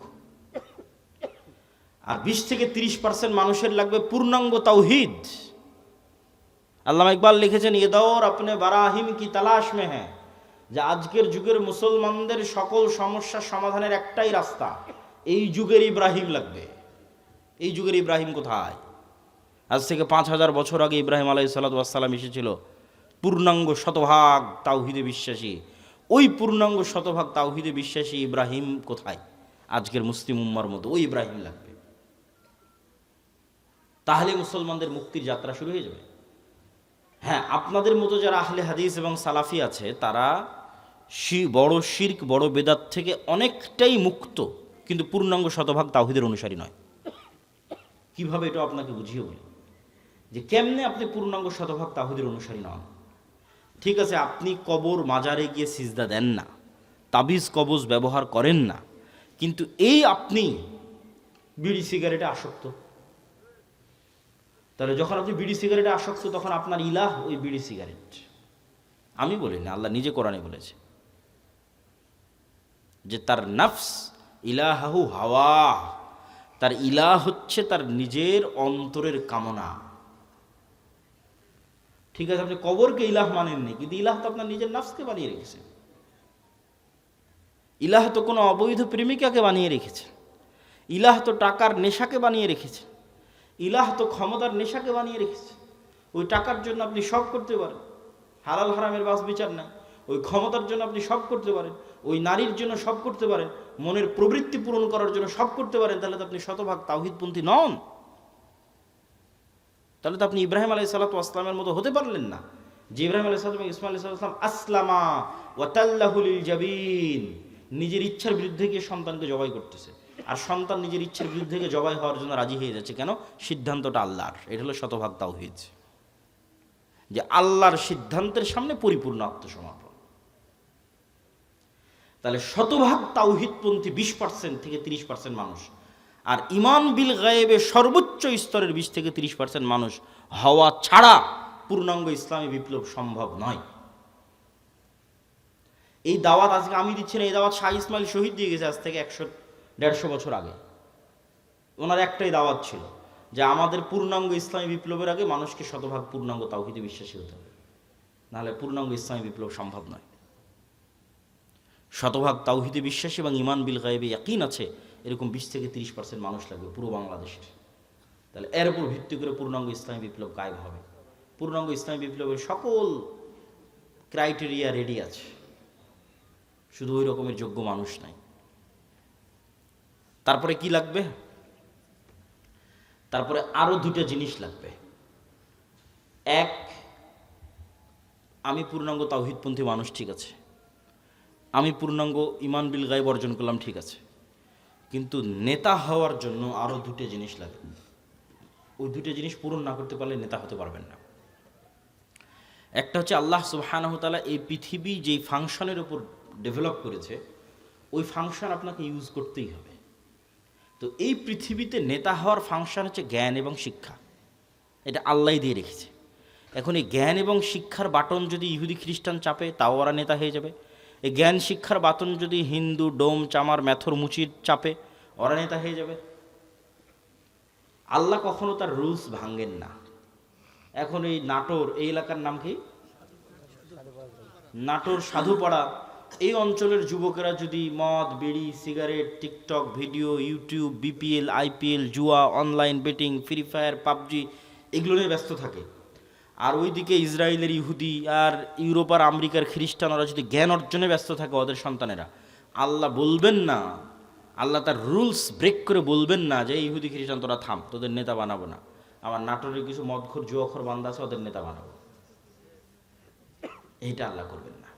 S1: আর 20-30% মানুষের লাগবে পূর্ণাঙ্গ তাওহীদ। আল্লামা ইকবাল লিখেছেন, ये दौर अपने बराहिम की तलाश में है, যে আজকের যুগের মুসলমানদের সকল সমস্যার সমাধানের একটাই রাস্তা, এই যুগের ইব্রাহিম লাগবে। এই যুগের ইব্রাহিম কোথায়? আজ থেকে 5000 বছর আগে ইব্রাহিম আলাইহিস সালাতু ওয়াস সালাম এসেছিল পূর্ণাঙ্গ শতভাগ তাওহীদে বিশ্বাসী। ওই পূর্ণাঙ্গ শতভাগ তাওহীদে বিশ্বাসী ইব্রাহিম কোথায়? আজকের মুসলিম উম্মার মতো ওই ইব্রাহিম লাগবে। তাহলে মুসলমানদের মুক্তির যাত্রা শুরু হয়ে যাবে। হ্যাঁ, আপনাদের মতো যারা আহলে হাদিস এবং সালাফি আছে তারা বড় শিরক, বড় বেদাত থেকে অনেকটাই মুক্ত, কিন্তু পূর্ণাঙ্গ শতভাগ তাওহীদের অনুসারী নয়। কিভাবে এটা আপনাকে বুঝিয়ে বলি। যে কেমনে আপনি পূর্ণাঙ্গ শতভাগ তাওহীদের অনুসারী নন। ঠিক আছে, আপনি কবর মাজারে গিয়ে সিজদা দেন না, তাবিজ কবজ ব্যবহার করেন না, কিন্তু এই আপনি বিড়ি সিগারেটে আসক্ত, তাহলে যখন আপনি বিড়ি সিগারেটে আসক্ত তখন আপনার ইলাহ ওই বিড়ি সিগারেট। আমি বলি না, আল্লাহ নিজে কোরআনে বলেছে যে তার নফস ইলাহু হাওয়া, তার ইলাহ হচ্ছে তার নিজের অন্তরের কামনা। ঠিক আছে, আপনি কবরকে ইলাহ মানেননি, কিন্তু ইলাহ তো আপনার নিজের নফসকে বানিয়ে রেখেছে। ইলাহ তো কোনো অবৈধ প্রেমিকাকে বানিয়ে রেখেছে, ইলাহ তো টাকার নেশাকে বানিয়ে রেখেছে, ইলাহ তো ক্ষমতার নেশাকে বানিয়ে রেখেছে। ওই টাকার জন্য আপনি সব করতে পারেন, হালাল হারামের বাস বিচার নাই। ওই ক্ষমতার জন্য আপনি সব করতে পারেন, ওই নারীর জন্য সব করতে পারেন, মনের প্রবৃত্তি পূরণ করার জন্য সব করতে পারেন। তাহলে তো আপনি শতভাগ তাওহীদপন্থী নন। তাহলে তো আপনি ইব্রাহিম আলাইহিসসালাতু ওয়াসসালামের মতো হতে পারলেন না, যে ইব্রাহিম আলাইহিসসালাম এবং ইসমাঈল আলাইহিসসালাম আসলামা ওয়া তাল্লাহু লিল জাবিন, নিজের ইচ্ছার বিরুদ্ধে গিয়ে সন্তানকে জবাই করতেছে, আর সন্তান নিজের ইচ্ছার বিরুদ্ধে গিয়ে জবাই হওয়ার জন্য রাজি হয়ে যাচ্ছে। কেন? সিদ্ধান্তটা আল্লাহর। এটা হলো শতভাগ তাওহীদ, যে আল্লাহর সিদ্ধান্তের সামনে পরিপূর্ণ আত্মসমর্পণ। তাহলে শতভাগ তাওহীদপন্থী 20% থেকে 30% মানুষ, আর ঈমান বিল গায়েবে সর্বোচ্চ স্তরের 20 থেকে 30% মানুষ হওয়া ছাড়া পূর্ণাঙ্গ ইসলামী বিপ্লব সম্ভব নয়। এই দাওয়াত আজকে আমি দিচ্ছি না, এই দাওয়াত শাহ ইসমাইল শহীদ দিয়ে গেছে আজ থেকে 100-150 বছর আগে। ওনার একটাই দাওয়াত ছিল যে আমাদের পূর্ণাঙ্গ ইসলামী বিপ্লবের আগে মানুষকে শতভাগ পূর্ণাঙ্গ তাওহীদে বিশ্বাসী হতে হবে, নাহলে পূর্ণাঙ্গ ইসলামী বিপ্লব সম্ভব নয়। শতভাগ তাওহীদে বিশ্বাসী এবং ঈমান বিল গায়বে ইয়াকিন আছে এরকম 20 থেকে 30% মানুষ লাগবে পুরো বাংলাদেশের। তাহলে এর উপর ভিত্তি করে পূর্ণাঙ্গ ইসলামী বিপ্লব কায়েম হবে। পূর্ণাঙ্গ ইসলামী বিপ্লবের সকল ক্রাইটেরিয়া রেডি আছে, শুধু ওই রকমের যোগ্য মানুষ নাই। তারপরে কি লাগবে? তারপরে আরো দুটো জিনিস লাগবে। এক, আমি পূর্ণাঙ্গ তাওহীদপন্থী মানুষ, ঠিক আছে, আমি পূর্ণাঙ্গ ঈমান বিল গায়ব অর্জন করলাম, ঠিক আছে, কিন্তু নেতা হওয়ার জন্য আরো দুটো জিনিস লাগে। ওই দুটো জিনিস পূরণ না করতে পারলে নেতা হতে পারবেন না। একটা হচ্ছে আল্লাহ সুবহানাহু ওয়া তাআলা এই পৃথিবী যেই ফাংশনের উপর ডেভেলপ করেছে ওই ফাংশন আপনাকে ইউজ করতেই হবে। তো এই পৃথিবীতে নেতা হওয়ার ফাংশন হচ্ছে জ্ঞান এবং শিক্ষা, এটা আল্লাহই দিয়ে রেখেছে। এখন এই জ্ঞান এবং শিক্ষার বাটন যদি ইহুদি খ্রিস্টান চাপে তাও ওরা নেতা হয়ে যাবে। এই জ্ঞান শিক্ষার বাটন যদি হিন্দু ডোম চামার ম্যাথর মুচির চাপে ওরা নেতা হয়ে যাবে। আল্লাহ কখনো তার রুলস ভাঙেন না। এখন এই নাটোর, এই এলাকার নাম কি? নাটোর সাধুপাড়া, এই অঞ্চলের যুবকেরা যদি মদ বিড়ি cigarette TikTok video YouTube BPL IPL জুয়া online betting free fire PUBG এগুলো নিয়ে ব্যস্ত থাকে, আর ওইদিকে ইসরায়েলের ইহুদি আর ইউরোপ আর আমেরিকার খ্রিস্টানরা যদি জ্ঞান অর্জনে ব্যস্ত থাকে ওদের সন্তানেরা, আল্লাহ বলবেন না, আল্লাহ তার রুলস ব্রেক করে বলবেন না যে ইহুদি খ্রিস্টান তোরা থাম, তোদের নেতা বানাবো না। আমার নাটোরের কিছু মদখোর জুয়াখোর বান্দা আছে, ওদের নেতা বানাবো। এইটা আল্লাহ করবেন না।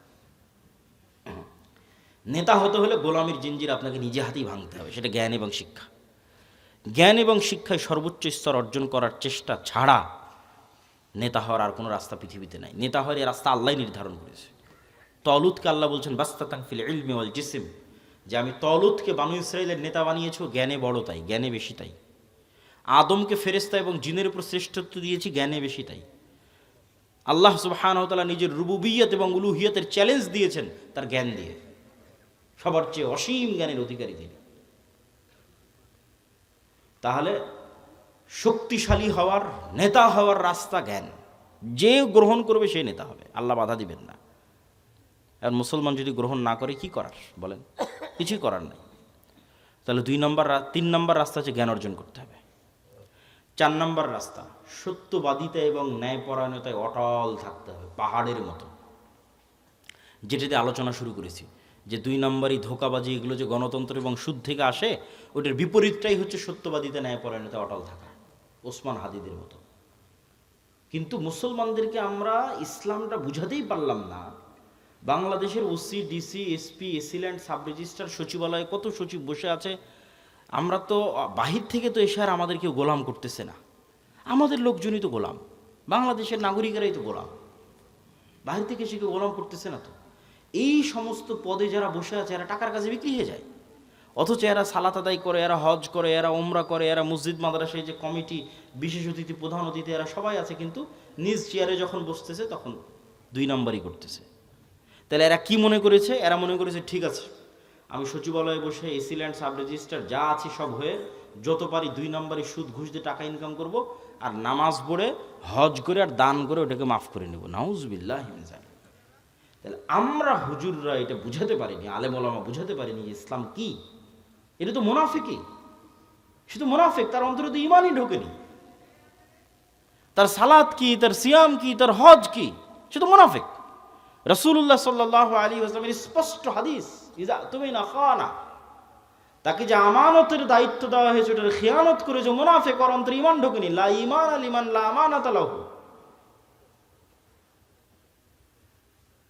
S1: নেতা হতে হলে গোলামির জিঞ্জির আপনাকে নিজে হাতেই ভাঙতে হবে, সেটা জ্ঞান এবং শিক্ষা। জ্ঞান এবং শিক্ষায় সর্বোচ্চ স্তর অর্জন করার চেষ্টা ছাড়া নেতা হওয়ার আর কোনো রাস্তা পৃথিবীতে নাই। নেতা হওয়ার এই রাস্তা আল্লাহ নির্ধারণ করেছে। তলুতকে আল্লাহ বলছেন বাস্তাতান ফিল ইলমি ওয়াল জিসম, যে আমি তলুতকে বানু ইসরাইলের নেতা বানিয়েছি, জ্ঞানে বড় তাই, জ্ঞানে বেশি তাই। আদমকে ফেরেশতা এবং জিনের উপর শ্রেষ্ঠত্ব দিয়েছি, জ্ঞানে বেশি তাই। আল্লাহ সুবহানাহু ওয়া তাআলা নিজের রুবুবিয়্যত এবং উলুহিয়তের চ্যালেঞ্জ দিয়েছেন তার জ্ঞান দিয়ে, সবার চেয়ে অসীম জ্ঞানের অধিকারী তিনি। তাহলে শক্তিশালী হওয়ার নেতা হওয়ার রাস্তা জ্ঞান, যে গ্রহণ করবে সে নেতা হবে, আল্লাহ বাধা দিবেন না। আর মুসলমান যদি গ্রহণ না করে কি করার বলেন? কিছুই করার নাই। তাহলে 3 নম্বর রাস্তা হচ্ছে জ্ঞান অর্জন করতে হবে। 4 নম্বর রাস্তা সত্যবাদিতা এবং ন্যায়পরায়ণতায় অটল থাকতে হবে, পাহাড়ের মতো। যেটাতে আলোচনা শুরু করেছি যে 2 নম্বরই ধোঁকাবাজি, এগুলো যে গণতন্ত্র এবং সুদ থেকে আসে, ওটার বিপরীতটাই হচ্ছে সত্যবাদিতা ন্যায়পরায়ণতায় অটল থাকা, ওসমান হাদিদের মতো। কিন্তু মুসলমানদেরকে আমরা ইসলামটা বুঝাতেই পারলাম না। বাংলাদেশের OC DC SP AC land sub registrar সচিবালয়ে কত সচিব বসে আছে, আমরা তো বাহির থেকে তো এসে আর আমাদের কেউ গোলাম করতেছে না। আমাদের লোকজনই তো গোলাম, বাংলাদেশের নাগরিকেরাই তো গোলাম, বাইরে থেকে সে কেউ গোলাম করতেছে না তো। এই সমস্ত পদে যারা বসে আছে এরা টাকার কাছে বিক্রি হয়ে যায়, অথচ এরা সালাত আদায় করে, এরা হজ করে, এরা ওমরা করে, এরা মসজিদ মাদ্রাসায় যে কমিটি, বিশেষ অতিথি, প্রধান অতিথি, এরা সবাই আছে, কিন্তু নিজ চেয়ারে যখন বসতেছে তখন 2 নম্বরই করতেছে। তাহলে এরা কি মনে করেছে? এরা মনে করেছে ঠিক আছে, আমি সচিবালয়ে বসে এসিল্যান্ড, সাব রেজিস্ট্রার যা আছে সব হয়ে যত পারি 2 নম্বরই সুদ ঘুষ দিয়ে টাকা ইনকাম করব, আর নামাজ পড়ে হজ করে আর দান করে ওটাকে মাফ করে নেব। নাউজুবিল্লাহ মিন যালিক। তাহলে আমরা হুজুররা এটা বুঝাতে পারিনি, আলেম ওলামা বুঝাতে পারিনি ইসলাম কি। এটা তো মুনাফিকই, সে তো মুনাফিক, তার অন্তরে তো ইমানই ঢোকেনি। তার সালাত কি, তার সিয়াম কি, তার হজ কি, সে তো মুনাফিক। রাসূলুল্লাহ সাল্লাল্লাহু আলাইহি ওয়াসাল্লামের স্পষ্ট হাদিস, ইযা তুমিনা খানা, তাকে যে আমানতের দায়িত্ব দেওয়া হয়েছে ওটার খিয়ানত করে যে মুনাফিক, ওর অন্তরে ঈমান ঢোকেনি। লা ঈমান লিমান লা আমানাতা লাহু।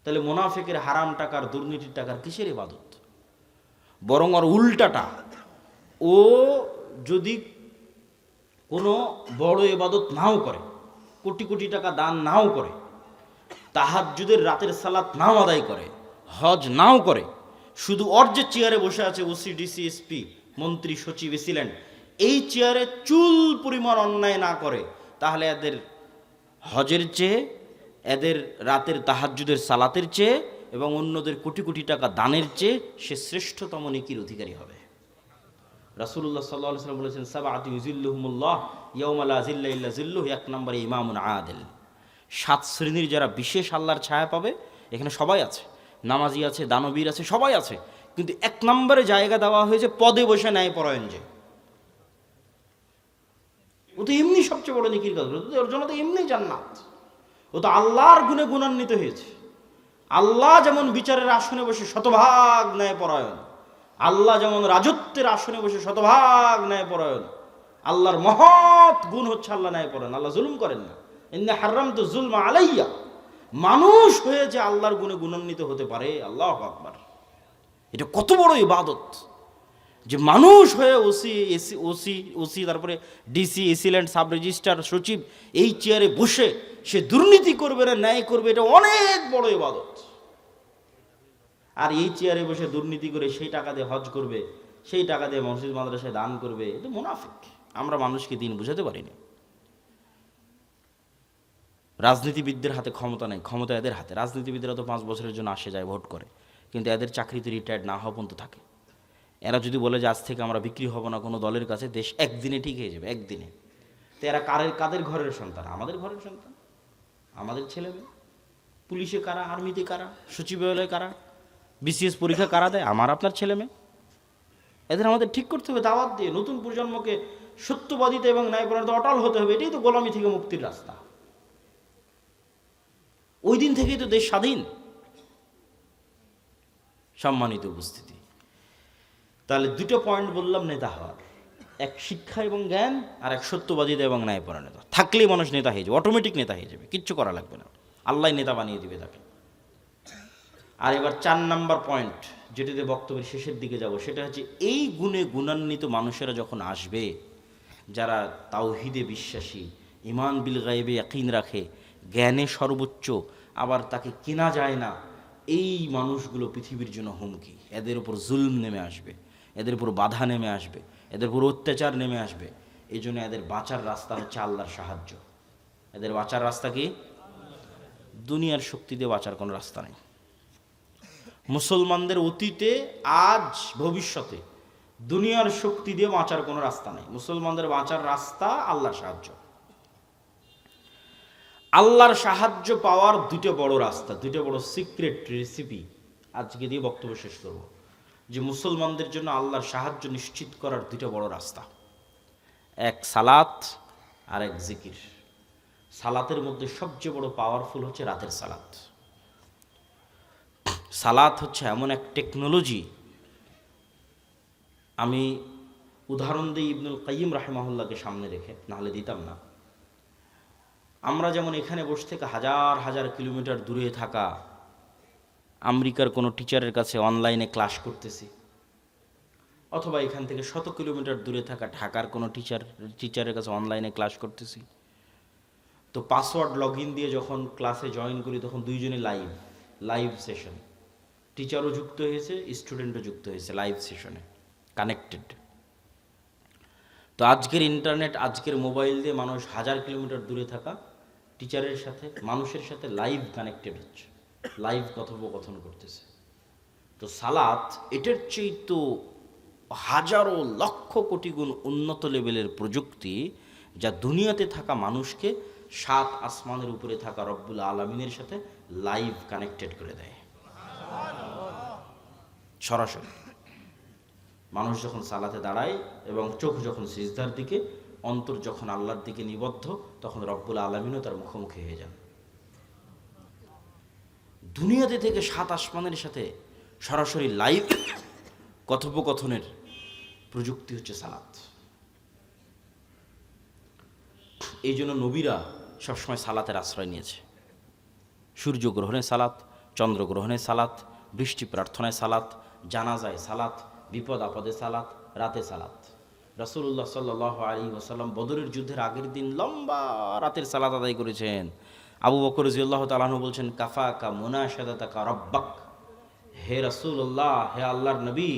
S1: তাহলে মুনাফিকের হারাম টাকার, দুর্নীতির টাকার কিসের ইবাদত? বরং ওর উল্টাটা, ও যদি কোনো বড় ইবাদত নাও করে, কোটি কোটি টাকা দান নাও করে, তাহাজ্জুদের রাতের সালাত নাও আদায় করে, হজ নাও করে, শুধু ওর যে চেয়ারে বসে আছে ওসি, ডিসি, এসপি, মন্ত্রী, সচিব, এসিল্যান্ড, এই চেয়ারে চুল পরিমাণ অন্যায় না করে, তাহলে এদের হজের চেয়ে, এদের রাতের তাহাজ্জুদের সালাতের চেয়ে এবং অন্যদের কোটি কোটি টাকা দানের চেয়ে সে শ্রেষ্ঠতম নেকির অধিকারী হবে। রাসূলুল্লাহ সাল্লাল্লাহু আলাইহি ওয়াসাল্লাম বলেছেন, সাবআতু ইউযিল্লুহুমুল্লাহ ইয়াওমা লা যিল্লা ইল্লা যিল্লুহু। 1 নম্বরে ইমামুন আদিল। 7 শ্রেণীর যারা বিশেষ আল্লাহর ছায়া পাবে, এখানে সবাই আছে, নামাজি আছে, দানবীর আছে, সবাই আছে, কিন্তু 1 নম্বরে জায়গা দেওয়া হয়েছে পদে বসে ন্যায় পরায়ণ যে। ও তো এমনি সবচেয়ে বড় নেকির কাজ, ওর জন্য তো এমনি জান্নাত। ও তো আল্লাহর গুণে গুণান্বিত হয়েছে। আল্লাহ যেমন বিচারের আসনে বসে শতভাগ ন্যায় পরায়ণ, আল্লাহ যেমন রাজত্বের আসনে বসে শতভাগ ন্যায় পরায়ণ, আল্লাহর মহৎ গুণ হচ্ছে আল্লাহ ন্যায় পরায়ণ, আল্লাহ জুলুম করেন না। ইন্না হারামতু যুলমা আলাইয়া। মানুষ হয়ে যে আল্লাহর গুণে গুণান্বিত হতে পারে, আল্লাহু আকবার, এটা কত বড় ইবাদত যে মানুষ হয়ে ওসি তারপরে ডিসি, এসিল্যান্ড, সাব রেজিস্ট্রার, সচিব, এই চেয়ারে বসে সে দুর্নীতি করবে না, ন্যায় করবে, এটা অনেক বড় ইবাদত। আর এই চেয়ারে বসে দুর্নীতি করে সেই টাকা দিয়ে হজ করবে, সেই টাকা দিয়ে মসজিদ মাদ্রাসায় দান করবে, এটা মুনাফিক। আমরা মানুষকে দিন বুঝাতে পারিনি। রাজনীতিবিদদের হাতে ক্ষমতা নেই, ক্ষমতা এদের হাতে। রাজনীতিবিদরা তো 5 বছরের জন্য আসে যায়, ভোট করে, কিন্তু এদের চাকরিতে রিটায়ার্ড না হওয়া পর্যন্ত থাকে। এরা যদি বলে যে আজ থেকে আমরা বিক্রি হব না কোনো দলের কাছে, দেশ একদিনে ঠিক হয়ে যাবে, একদিনে। তো এরা কাদের ঘরের সন্তান? আমাদের ঘরের সন্তান, আমাদের ছেলে মেয়ে। পুলিশে কারা, আর্মিতে কারা, সচিবালয়ে কারা, বিসিএস পরীক্ষা কারা দেয়? আমার আপনার ছেলে মেয়ে। এদের আমাদের ঠিক করতে হবে দাওয়াত দিয়ে। নতুন প্রজন্মকে সত্যবাদিতা এবং ন্যায়পরায়ণতা অটল হতে হবে। এটাই তো গোলামি থেকে মুক্তির রাস্তা। ওই দিন থেকেই তো দেশ স্বাধীন। সম্মানিত উপস্থিতি, তাহলে 2টো পয়েন্ট বললাম নেতা হওয়ার, এক শিক্ষা এবং জ্ঞান, আর এক সত্যবাদিতা এবং ন্যায়পরায়ণতা। থাকলেই মানুষ নেতা হয়ে যাবে, অটোমেটিক নেতা হয়ে যাবে, কিচ্ছু করা লাগবে না, আল্লাহ নেতা বানিয়ে দিবে তাকে। আর এবার 4 নম্বর পয়েন্ট, যেটাতে বক্তব্যের শেষের দিকে যাব, সেটা হচ্ছে এই গুণে গুণান্বিত মানুষেরা যখন আসবে, যারা তাওহীদে বিশ্বাসী, ঈমান বিল গায়বে ইয়াকিন রাখে, জ্ঞানে সর্বোচ্চ, আবার তাকে কেনা যায় না, এই মানুষগুলো পৃথিবীর জন্য হুমকি। এদের উপর জুলম নেমে আসবে, এদের উপর বাধা নেমে আসবে, এদের উপর অত্যাচার নেমে আসবে। এই জন্য এদের বাঁচার রাস্তা হচ্ছে আল্লাহর সাহায্য। এদের বাঁচার রাস্তা কি? দুনিয়ার শক্তি দিয়ে বাঁচার কোনো রাস্তা নেই। মুসলমানদের অতীতে, আজ, ভবিষ্যতে দুনিয়ার শক্তি দিয়ে বাঁচার কোনো রাস্তা নেই। মুসলমানদের বাঁচার রাস্তা আল্লাহর সাহায্য। আল্লাহর সাহায্য পাওয়ার 2টো বড় রাস্তা, 2টো বড় সিক্রেট রেসিপি আজকে দিয়ে বক্তব্য শেষ করব। যে মুসলমানদের জন্য আল্লাহর সাহায্য নিশ্চিত করার 2টো বড় রাস্তা, এক সালাত আর এক জিকির। সালাতের মধ্যে সবচেয়ে বড় পাওয়ারফুল হচ্ছে রাতের সালাত। সালাত হচ্ছে এমন এক টেকনোলজি, আমি উদাহরণ দিই ইবনুল কাইয়িম রাহিমাহুল্লাহকে সামনে রেখে, নাহলে দিতাম না। আমরা যেমন এখানে বসে থেকে হাজার হাজার কিলোমিটার দূরে থাকা আমেরিকার কোনো টিচারের কাছে অনলাইনে ক্লাস করতেছি, অথবা এখান থেকে 100 কিলোমিটার দূরে থাকা ঢাকার কোনো টিচারের কাছে অনলাইনে ক্লাস করতেছি, তো পাসওয়ার্ড লগ ইন দিয়ে যখন ক্লাসে জয়েন করি তখন দুইজনে লাইভ সেশন, টিচারও যুক্ত হয়েছে, স্টুডেন্টও যুক্ত হয়েছে লাইভ সেশনে, কানেক্টেড। তো আজকের ইন্টারনেট, আজকের মোবাইল দিয়ে মানুষ 1000 কিলোমিটার দূরে থাকা টিচারের সাথে, মানুষের সাথে লাইভ কানেক্টেড হচ্ছে, লাইভ কথোপকথন করতেছে। তো সালাত এটার চেয়ে তো হাজারো লক্ষ কোটি গুণ উন্নত লেভেলের প্রযুক্তি, যা দুনিয়াতে থাকা মানুষকে 7 আসমানের উপরে থাকা রব্বুল আলামিনের সাথে লাইভ কানেক্টেড করে দেয় সরাসরি। মানুষ যখন সালাতে দাঁড়ায় এবং চোখ যখন সিজদার দিকে, অন্তর যখন আল্লাহর দিকে নিবদ্ধ, তখন রব্বুল আলামিনও তার মুখোমুখি হয়ে যান। দুনিয়াতে থেকে 7 আসমানের সাথে সরাসরি লাইভ কথোপকথনের প্রযুক্তি হচ্ছে সালাত। এই জন্য নবীরা সবসময় সালাতের আশ্রয় নিয়েছে। সূর্যগ্রহণে সালাত, চন্দ্রগ্রহণে সালাত, বৃষ্টি প্রার্থনায় সালাত, জানাজায় সালাত, বিপদ আপদে সালাত, রাতে সালাত। রাসূলুল্লাহ সাল্লাল্লাহু আলাইহি ওয়াসাল্লাম বদরের যুদ্ধের আগের দিন লম্বা রাতের সালাত আদায় করেছেন। আবু বকর রাদিয়াল্লাহু তাআলা আনহু বলছেন, কাফাকা মুনাশাদাতাকা রাব্বাক, হে রাসূলুল্লাহ, হে আল্লাহর নবী,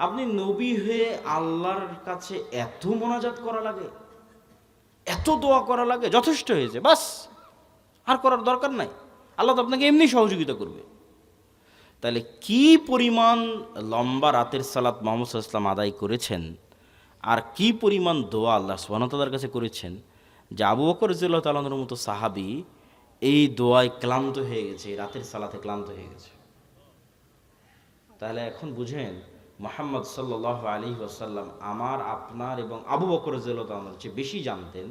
S1: আপনি নবী হয়ে আল্লাহর কাছে এত মোনাজাত করা লাগে, এত দোয়া করা লাগে, যথেষ্ট হয়েছে, বাস, আর করার দরকার নাই, আল্লাহ তো আপনাকে এমনি সহযোগিতা করবে। তাহলে কি পরিমাণ লম্বা রাতের সালাত মুহাম্মদ সাল্লাল্লাহু আলাইহি ওয়াসাল্লাম আদায় করেছেন, আর কি পরিমাণ দোয়া আল্লাহ সুবহানাহু ওয়া তাআলার কাছে করেছেন, যে আবু বকর রাদিয়াল্লাহু তাআলা আনহুর মতো সাহাবী এই দোয়ায় ক্লান্ত হয়ে গেছে, এই রাতের সালাতে ক্লান্ত হয়ে গেছে। তাহলে এখন বুঝেন, মুহাম্মদ সাল্লাল্লাহু আলাইহি ওয়াসাল্লাম আমার, আপনার এবং আবু বকর রাদিয়াল্লাহু তাআলা আনহুর চেয়ে বেশি জানতেন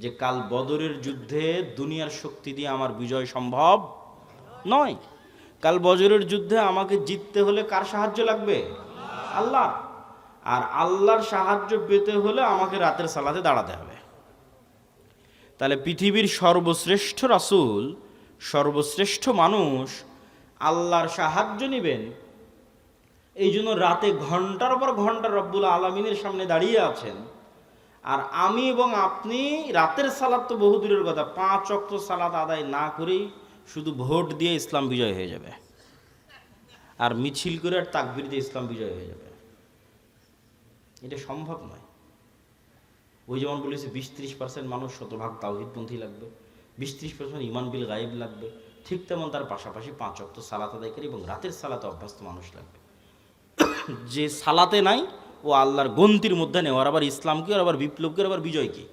S1: যে কাল বদরের যুদ্ধে দুনিয়ার শক্তি দিয়ে আমার বিজয় সম্ভব নয়। কাল বদরের যুদ্ধে আমাকে জিততে হলে কার সাহায্য লাগবে? আল্লাহ। আর আল্লাহর সাহায্য পেতে হলে আমাকে রাতের সালাতে দাঁড়াতে হবে। তাহলে পৃথিবীর সর্বশ্রেষ্ঠ রাসূল, সর্বশ্রেষ্ঠ মানুষ আল্লাহর সাহায্য নেবেন, এই জন্য রাতে ঘন্টার পর ঘন্টা রব্বুল আলামিনের সামনে দাঁড়িয়ে আছেন। আর আমি এবং আপনি রাতের সালাত তো বহু দূরের কথা, 5 ওয়াক্ত সালাত আদায় না করেই শুধু ভোট দিয়ে ইসলাম বিজয় হয়ে যাবে, আর মিছিল করে আর তাকবীর দিয়ে ইসলাম বিজয় হয়ে যাবে, এটা সম্ভব নয়। ওই যেমন বলেছে 20-30% মানুষ শতভাগ তাওহীদপন্থী লাগবে, 20-30% ঈমান বিল গায়েব লাগবে, ঠিক তেমন তার পাশাপাশি 5 ওয়াক্ত সালাত আদায়কারী এবং রাতের সালাতে অভ্যস্ত মানুষ লাগবে। যে সালাতে নাই ও আল্লাহর গন্তির মধ্যে নেই, আর আবার ইসলাম কি, আর আবার বিপ্লব কি, আর আবার বিজয় কি,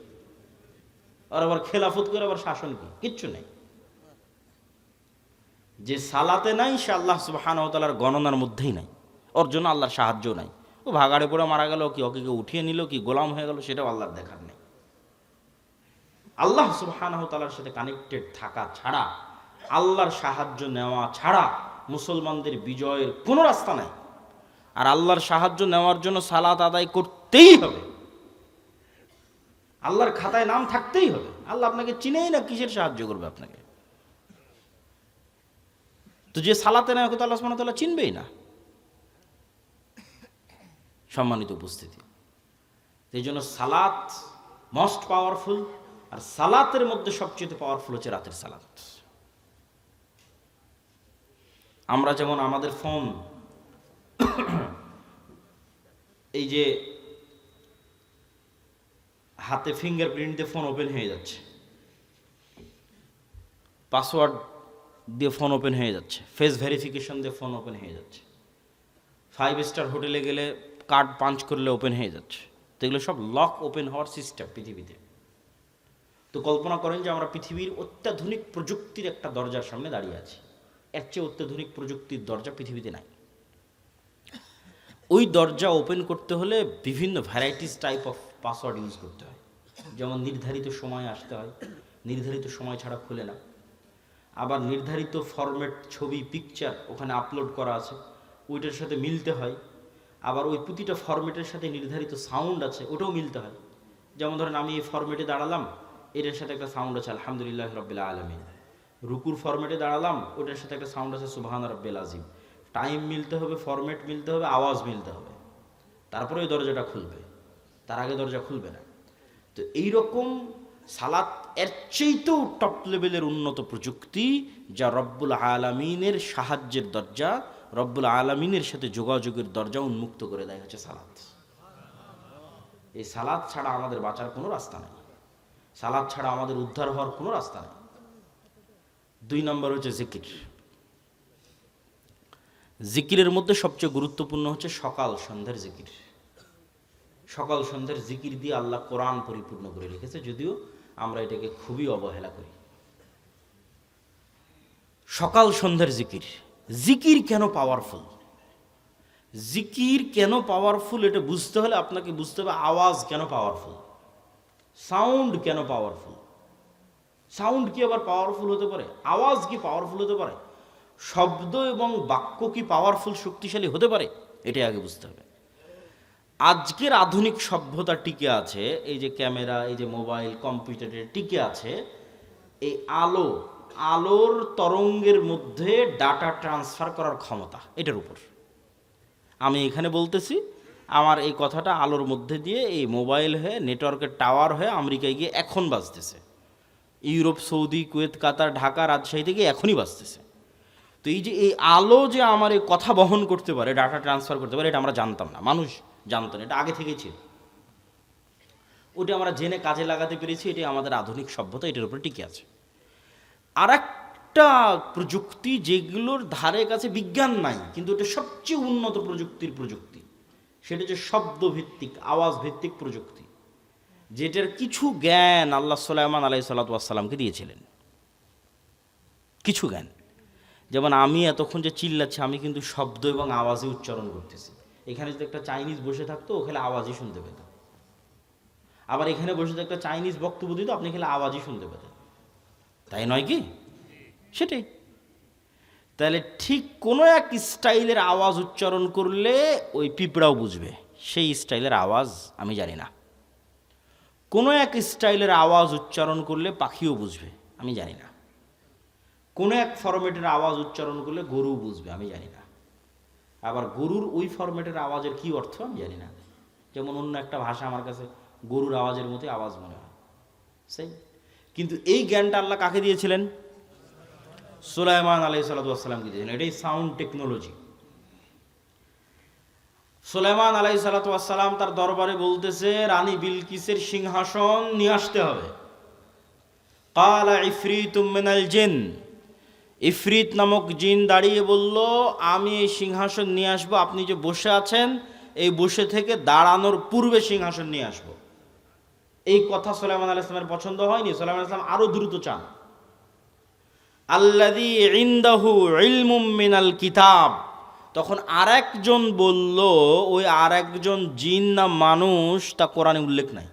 S1: আর আবার খেলাফত কি, আর আবার শাসন কি, কিচ্ছু নেই। যে সালাতে নাই সে আল্লাহ সুবহানাহু ওয়া তাআলার গণনার মধ্যেই নাই, ওর জন্য আল্লাহর সাহায্য নাই। ও ভাগাড়ে পড়ে মারা গেল, কি ওকে কেউ উঠিয়ে নিল, কি গোলাম হয়ে গেল, সেটাও আল্লাহর দেখার নেই। আল্লাহ সুবহানাহু ওয়া তাআলার সাথে কানেক্টেড থাকা ছাড়া, আল্লাহর সাহায্য নেওয়া ছাড়া মুসলমানদের বিজয়ের কোনো রাস্তা নাই। আর আল্লাহর সাহায্য নেওয়ার জন্য সালাত আদায় করতেই হবে, আল্লাহর খাতায় নাম থাকতেই হবে। আল্লাহ আপনাকে চিনেই না, কিসের সাহায্য করবে আপনাকে? তো যে সালাতে নেয় ওকে তো আল্লাহ সুবহানাহু ওয়া তাআলা চিনবেই না। সম্মানিত উপস্থিতি, এই জন্য সালাত মোস্ট পাওয়ারফুল, আর সালাতের মধ্যে সবচেয়ে পাওয়ারফুল হচ্ছে রাতের সালাত। আমরা যেমন আমাদের ফোন, এই যে হাতে ফিঙ্গারপ্রিন্ট দিয়ে ফোন ওপেন হয়ে যাচ্ছে, পাসওয়ার্ড দিয়ে ফোন ওপেন হয়ে যাচ্ছে, ফেস ভেরিফিকেশন দিয়ে ফোন ওপেন হয়ে যাচ্ছে, 5 স্টার হোটেলে গেলে কার্ড পাঞ্চ করলে ওপেন হয়ে যাচ্ছে। তো এগুলো সব লক ওপেন হওয়ার সিস্টেম পৃথিবীতে। তো কল্পনা করেন যে আমরা পৃথিবীর অত্যাধুনিক প্রযুক্তির একটা দরজার সামনে দাঁড়িয়ে আছি, এর চেয়ে অত্যাধুনিক প্রযুক্তির দরজা পৃথিবীতে নাই। ওই দরজা ওপেন করতে হলে বিভিন্ন varieties type of password use করতে হয়। যেমন নির্ধারিত সময় আসতে হয়, নির্ধারিত সময় ছাড়া খুলে না। আবার নির্ধারিত ফরম্যাট ছবি, পিকচার ওখানে আপলোড করা আছে, ওইটার সাথে মিলতে হয়। আবার ওই প্রতিটা ফরম্যাটের সাথে নির্ধারিত সাউন্ড আছে, ওটাও মিলতে হয়। যেমন ধরেন আমি এই ফরম্যাটে দাঁড়ালাম, এটার সাথে একটা সাউন্ড আছে আলহামদুলিল্লাহ রাব্বিল আলামিন। রুকুর ফরম্যাটে দাঁড়ালাম, ওটার সাথে একটা সাউন্ড আছে সুবহান রাব্বিল আযীম। টাইম মিলতে হবে, ফরম্যাট মিলতে হবে, আওয়াজ মিলতে হবে, তারপরে ওই দরজাটা খুলবে, তার আগে দরজা খুলবে না। তো এইরকম সালাত এর চেয়েতেও টপ লেভেলের উন্নত প্রযুক্তি, যা রব্বুল আলামিনের সাহায্যের দরজা, রব্বুল আলামিনের সাথে যোগাযোগের দরজা উন্মুক্ত করে দেয় হচ্ছে সালাত। এই সালাত ছাড়া আমাদের বাঁচার কোনো রাস্তা নেই, সালাত ছাড়া আমাদের উদ্ধার হওয়ার কোনো রাস্তা নেই। 2 নম্বর হচ্ছে জিকির। জিকিরের মধ্যে সবচেয়ে গুরুত্বপূর্ণ হচ্ছে সকাল সন্ধ্যার জিকির। সকাল সন্ধ্যার জিকির দিয়ে আল্লাহ কোরআন পরিপূর্ণ করে রেখেছে, যদিও আমরা এটাকে খুবই অবহেলা করি। সকাল সন্ধ্যার জিকির। জিকির কেন পাওয়ারফুল? জিকির কেন পাওয়ারফুল এটা বুঝতে হলে আপনাকে বুঝতে হবে আওয়াজ কেন পাওয়ারফুল, সাউন্ড কেন পাওয়ারফুল। সাউন্ড কি আবার পাওয়ারফুল হতে পারে? আওয়াজ কি পাওয়ারফুল হতে পারে? শব্দ এবং বাক্য কি পাওয়ারফুল, শক্তিশালী হতে পারে? এটাই আগে বুঝতে হবে। আজকের আধুনিক সভ্যতা টিকে আছে, এই যে ক্যামেরা, এই যে মোবাইল, কম্পিউটারের টিকে আছে এই আলোর তরঙ্গের মধ্যে ডাটা ট্রান্সফার করার ক্ষমতা, এটার উপর। আমি এখানে বলতেছি, আমার এই কথাটা আলোর মধ্যে দিয়ে এই মোবাইল হয়ে, নেটওয়ার্কের টাওয়ার হয়ে আমেরিকায় গিয়ে এখন বাজতেছে, ইউরোপ, সৌদি, কুয়েত, কাতার, ঢাকা, রাজশাহী থেকে এখনই বাজতেছে। তো এই যে এই আলো যে আমার এই কথা বহন করতে পারে, ডাটা ট্রান্সফার করতে পারে, এটা আমরা জানতাম না, মানুষ জানতো না, এটা আগে থেকেই ছিল। ওটা আমরা জেনে কাজে লাগাতে পেরেছি, এটাই আমাদের আধুনিক সভ্যতা, এটার উপরে টিকে আছে। আর একটা প্রযুক্তি যেগুলোর ধারে কাছে বিজ্ঞান নাই, কিন্তু এটা সবচেয়ে উন্নত প্রযুক্তি, সেটা হচ্ছে শব্দভিত্তিক, আওয়াজ ভিত্তিক প্রযুক্তি, যেটার কিছু জ্ঞান আল্লাহ সুলাইমান আলাইহিস সালাতু ওয়াস সালামকে দিয়েছিলেন। কিছু জ্ঞান, যেমন আমি এতক্ষণ যে চিল্লাচ্ছি, আমি কিন্তু শব্দ এবং আওয়াজে উচ্চারণ করতেছি। এখানে যদি একটা চাইনিজ বসে থাকতো, ও খেলে আওয়াজই শুনতে পেত। আবার এখানে বসে একটা চাইনিজ বক্তব্য দিত, আপনি খেলে আওয়াজই শুনতে পেতেন, তাই নয় কি? সেটাই। তাহলে ঠিক কোনো এক স্টাইলের আওয়াজ উচ্চারণ করলে ওই পিঁপড়াও বুঝবে, সেই স্টাইলের আওয়াজ আমি জানি না। কোনো এক স্টাইলের আওয়াজ উচ্চারণ করলে পাখিও বুঝবে, আমি জানি না। কোনো এক ফরম্যাটের আওয়াজ উচ্চারণ করলে গরু বুঝবে, আমি জানি না। আবার গরুর ওই ফরম্যাটের আওয়াজের কি অর্থ আমি জানি না। যেমন অন্য একটা ভাষা আমার কাছে গরুর আওয়াজের মতোই আওয়াজ মনে হয়, সেই। কিন্তু এই জ্ঞানটা আল্লাহ কাকে দিয়েছিলেন? সুলাইমান আলাইহিস সালাতু ওয়াস সালামকে দিয়েছিলেন। এটাই সাউন্ড টেকনোলজি। সুলাইমান আলাইহিস সালাতু ওয়াস সালাম তার দরবারে বলতেছে, রানী বিলকিসের সিংহাসন নিয়ে আসতে হবে। ক্বালা ইফরিতুম মিনাল জিন, ইফরিত নামক জিন দাঁড়িয়ে বলল, আমি এই সিংহাসন নিয়ে আসবো, আপনি যে বসে আছেন এই বসে থেকে দাঁড়ানোর পূর্বে সিংহাসন নিয়ে আসবো। এই কথা সুলাইমান আলাইহিস সালামের পছন্দ হয়নি। সুলাইমান আলাইহিস সালাম আরো দ্রুত চান। আল্লাযী ইনদাহু ইলমুম মিনাল কিতাব, তখন আরেকজন বলল, ওই আরেকজন জিন না মানুষ তা কোরআনে উল্লেখ নাই।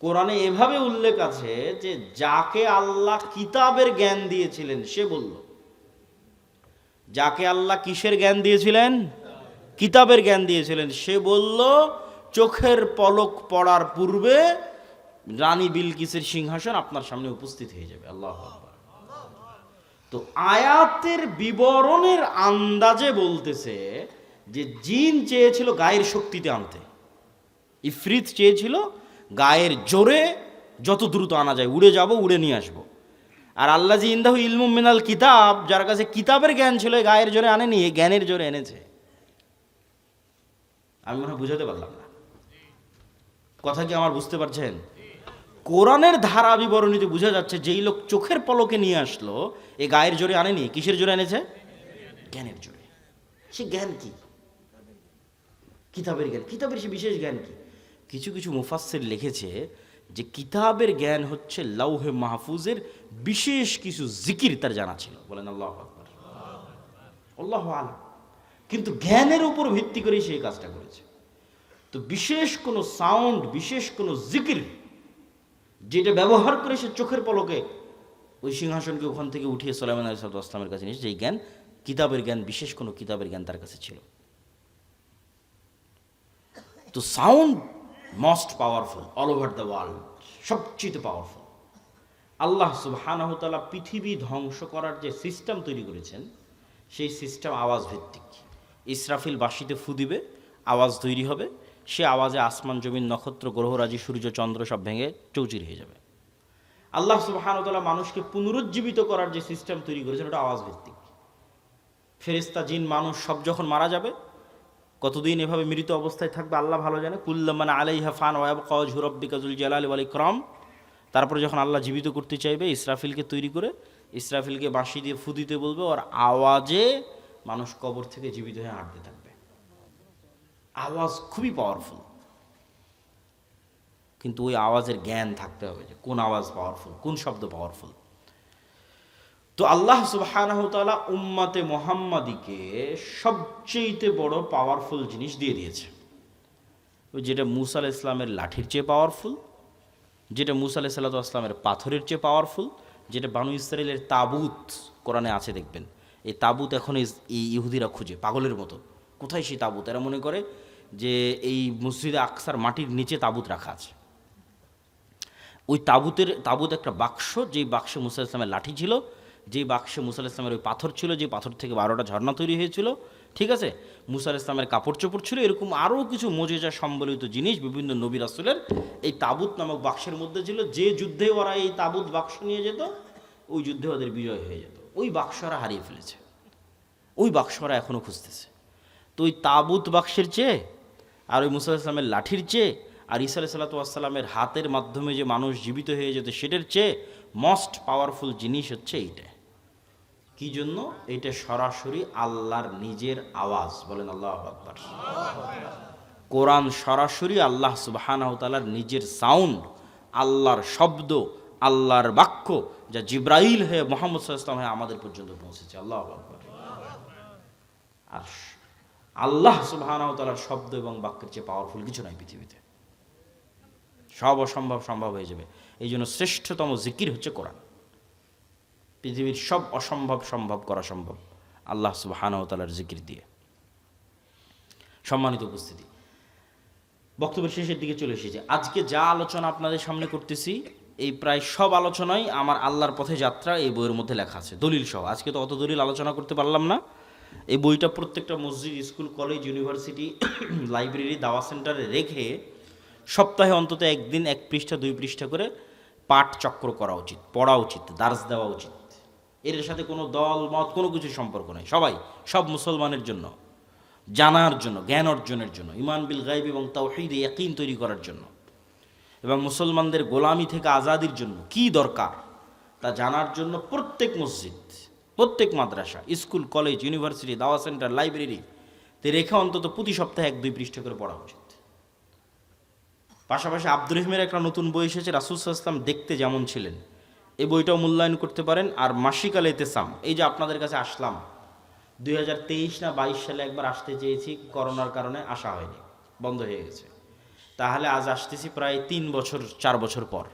S1: কোরআনে এভাবে উল্লেখ আছে যে যাকে আল্লাহ কিতাবের জ্ঞান দিয়েছিলেন সে বলল। যাকে আল্লাহ কিসের জ্ঞান দিয়েছিলেন? কিতাবের জ্ঞান দিয়েছিলেন, সে বলল চোখের পলক পড়ার পূর্বে রানী বিলকিসের সিংহাসন আপনার সামনে উপস্থিত হয়ে যাবে। আল্লাহু আকবার। তো আয়াতের বিবরণের আন্দাজে বলতেছে যে জিন চেয়েছিল গায়ের শক্তিতে আনতে, ইফরিত চেয়েছিল গায়ের জোরে যত দ্রুত আনা যায়, উড়ে যাব, উড়ে নিয়ে আসবো। আর আল্লাযী ইনদাহু ইলমুম মিনাল কিতাব, যার কাছে কিতাবের জ্ঞান ছিল, গায়ের জোরে আনেনি, জ্ঞানের জোরে এনেছে। আমি মনে হয় বুঝাতে পারলাম না কথা, কি আমার বুঝতে পারছেন? কোরআনের ধারা বিবরণীতে বোঝা যাচ্ছে যেই লোক চোখের পলকে নিয়ে আসলো, এ গায়ের জোরে আনেনি, কিসের জোরে এনেছে? জ্ঞানের জোরে। সে জ্ঞান কি? কিতাবের জ্ঞান। কিতাবের সে বিশেষ জ্ঞান কি? কিছু কিছু মুফাসসির লিখেছে যে কিতাবের জ্ঞান হচ্ছে লাউহে মাহফুজের বিশেষ কিছু জিকির তার জানা ছিল। বলেন আল্লাহু আকবার। আল্লাহু আলাম। কিন্তু জ্ঞানের উপর ভিত্তি করে সেই কাজটা করেছে। তো বিশেষ কোনো সাউন্ড, বিশেষ কোনো জিকির যেটা ব্যবহার করে সে চোখের পলকে ওই সিংহাসনকে ওখান থেকে উঠিয়ে সুলাইমান আলাইহিস সালামের কাছে নিয়েছে, যেই জ্ঞান কিতাবের জ্ঞান, বিশেষ কোনো কিতাবের জ্ঞান তার কাছে ছিল। তো sound most powerful all over the world, সবচেয়ে পাওয়ারফুল। আল্লাহ সুবহানাহু ওয়া তাআলা পৃথিবী ধ্বংস করার যে সিস্টেম তৈরি করেছেন, সেই সিস্টেম আওয়াজ ভিত্তিক। ইসরাফিল বাঁশিতে ফু দিবে, আওয়াজ তৈরি হবে, সে আওয়াজে আসমান জমিন নক্ষত্র গ্রহরাজি সূর্য চন্দ্র সব ভেঙে চৌচির হয়ে যাবে। আল্লাহ সুবহানাহু ওয়া তাআলা মানুষকে পুনরুজ্জীবিত করার যে সিস্টেম তৈরি করেছেন ওটা আওয়াজ ভিত্তিক। ফেরেশতা জিন মানুষ সব যখন মারা যাবে, কতদিন এভাবে মৃত অবস্থায় থাকবে আল্লাহ ভালো জানে। কুল্লুমান আলাইহা ফান ওয়া ইয়াবকা ওয়াজহু রাব্বিকা যুল জালালি ওয়াল ইকরাম। তারপরে যখন আল্লাহ জীবিত করতে চাইবে, ইসরাফিলকে তৈরি করে ইসরাফিলকে বাঁশি দিয়ে ফু দিতে বলবে, ওর আওয়াজে মানুষ কবর থেকে জীবিত হয়ে হাঁটতে থাকবে। আওয়াজ খুবই পাওয়ারফুল, কিন্তু ওই আওয়াজের জ্ঞান থাকতে হবে যে কোন আওয়াজ পাওয়ারফুল, কোন শব্দ পাওয়ারফুল। তো আল্লাহ সুবহানাহু ওয়া তাআলা উম্মতে মুহাম্মাদিকে সবচেয়ে বড় পাওয়ারফুল জিনিস দিয়ে দিয়েছে, ওই যেটা মূসা আলাইহিস সালামের লাঠির চেয়ে পাওয়ারফুল, যেটা মূসা আলাইহিস সালামের পাথরের চেয়ে পাওয়ারফুল, যেটা বানু ইসরাইলের তাবুত কোরআনে আছে দেখবেন। এই তাবুত এখন এই ইহুদিরা খুঁজে পাগলের মতো, কোথায় সেই তাবুত? এরা মনে করে যে এই মসজিদে আকসার মাটির নিচে তাবুত রাখা আছে। ওই তাবুত একটা বাক্স, যেই বাক্সে মূসা আলাইহিস সালামের লাঠি ছিল, যেই বাক্সে মূসা আলাইহিস সালামের ওই পাথর ছিল, যে পাথর থেকে 12টা ঝর্ণা তৈরি হয়েছিল, ঠিক আছে, মূসা আলাইহিস সালামের কাপড় চোপড় ছিল, এরকম আরও কিছু মজেজা সম্বলিত জিনিস বিভিন্ন নবী রাসূলের এই তাবুত নামক বাক্সের মধ্যে ছিল। যে যুদ্ধে ওরা এই তাবুত বাক্স নিয়ে যেত, ওই যুদ্ধে ওদের বিজয় হয়ে যেত। ওই বাক্স ওরা হারিয়ে ফেলেছে, ওই বাক্স ওরা এখনও খুঁজতেছে। তো ওই তাবুত বাক্সের চেয়ে আর ওই মূসা আলাইহিস সালামের লাঠির চেয়ে আর ঈসা আলাইহিস সালামের হাতের মাধ্যমে যে মানুষ জীবিত হয়ে যেত, সেটার চেয়ে মোস্ট পাওয়ারফুল জিনিস হচ্ছে এইটা। কি জন্য? এটা সরাসরি আল্লাহর নিজের আওয়াজ। বলেন আল্লাহু আকবার। কোরআন সরাসরি আল্লাহ সুবহানাহু ওয়া তাআলার নিজের সাউন্ড, আল্লাহর শব্দ, আল্লাহর বাক্য, যা জিব্রাইল হয়ে মুহাম্মদ সাল্লাল্লাহু আলাইহি ওয়াসাল্লাম হয়ে আমাদের পর্যন্ত পৌঁছেছে। আল্লাহু আকবার। আর আল্লাহ সুবহানাহু ওয়া তাআলার শব্দ এবং বাক্যের চেয়ে পাওয়ারফুল কিছু নাই পৃথিবীতে। সব অসম্ভব সম্ভব হয়ে যাবে। এই জন্য শ্রেষ্ঠতম জিকির হচ্ছে কোরআন। পৃথিবীর সব অসম্ভব সম্ভব করা সম্ভব আল্লাহ সুবহানাহু ওয়া তাআলার জিকির দিয়ে। সম্মানিত উপস্থিতি, বক্তব্যের শেষের দিকে চলে এসেছে। আজকে যা আলোচনা আপনাদের সামনে করতেছি, এই প্রায় সব আলোচনাই আমার আল্লাহর পথে যাত্রা এই বইয়ের মধ্যে লেখা আছে, দলিল সহ। আজকে তো অত দলিল আলোচনা করতে পারলাম না। এই বইটা প্রত্যেকটা মসজিদ, স্কুল, কলেজ, ইউনিভার্সিটি, লাইব্রেরি, দাওয়া সেন্টারে রেখে সপ্তাহে অন্তত একদিন 1 পৃষ্ঠা 2 পৃষ্ঠা করে পাঠ চক্র করা উচিত, পড়া উচিত, দার্স দেওয়া উচিত। এর সাথে কোনো দল মত কোনো কিছু সম্পর্ক নেই। সব মুসলমানের জন্য, জানার জন্য, জ্ঞান অর্জনের জন্য, ঈমান বিল গায়ব এবং তাওহীদে ইয়াকিন তৈরি করার জন্য, এবং মুসলমানদের গোলামি থেকে আজাদির জন্য কি দরকার তা জানার জন্য প্রত্যেক মসজিদ, প্রত্যেক মাদ্রাসা, স্কুল, কলেজ, ইউনিভার্সিটি, দাওয়া সেন্টার, লাইব্রেরি তে রেখে অন্তত প্রতি সপ্তাহে 1-2 পৃষ্ঠা করে পড়া উচিত। পাশাপাশি আব্দুর রহিমের একটা নতুন বই এসেছে, রাসূল সাল্লাল্লাহু আলাইহি ওয়াসাল্লাম দেখতে যেমন ছিলেন, এই বইটাও মূল্যায়ন করতে পারেন। আর মাসিক আল ইতিসাম, এই যে আপনাদের কাছে আসলাম, 2023 না 22 সালে একবার আসতে চেয়েছি, করোনার কারণে আসা হয়নি, বন্ধ হয়ে গেছে। তাহলে আজ আসতেছি প্রায় 3 বছর 4 বছর পর।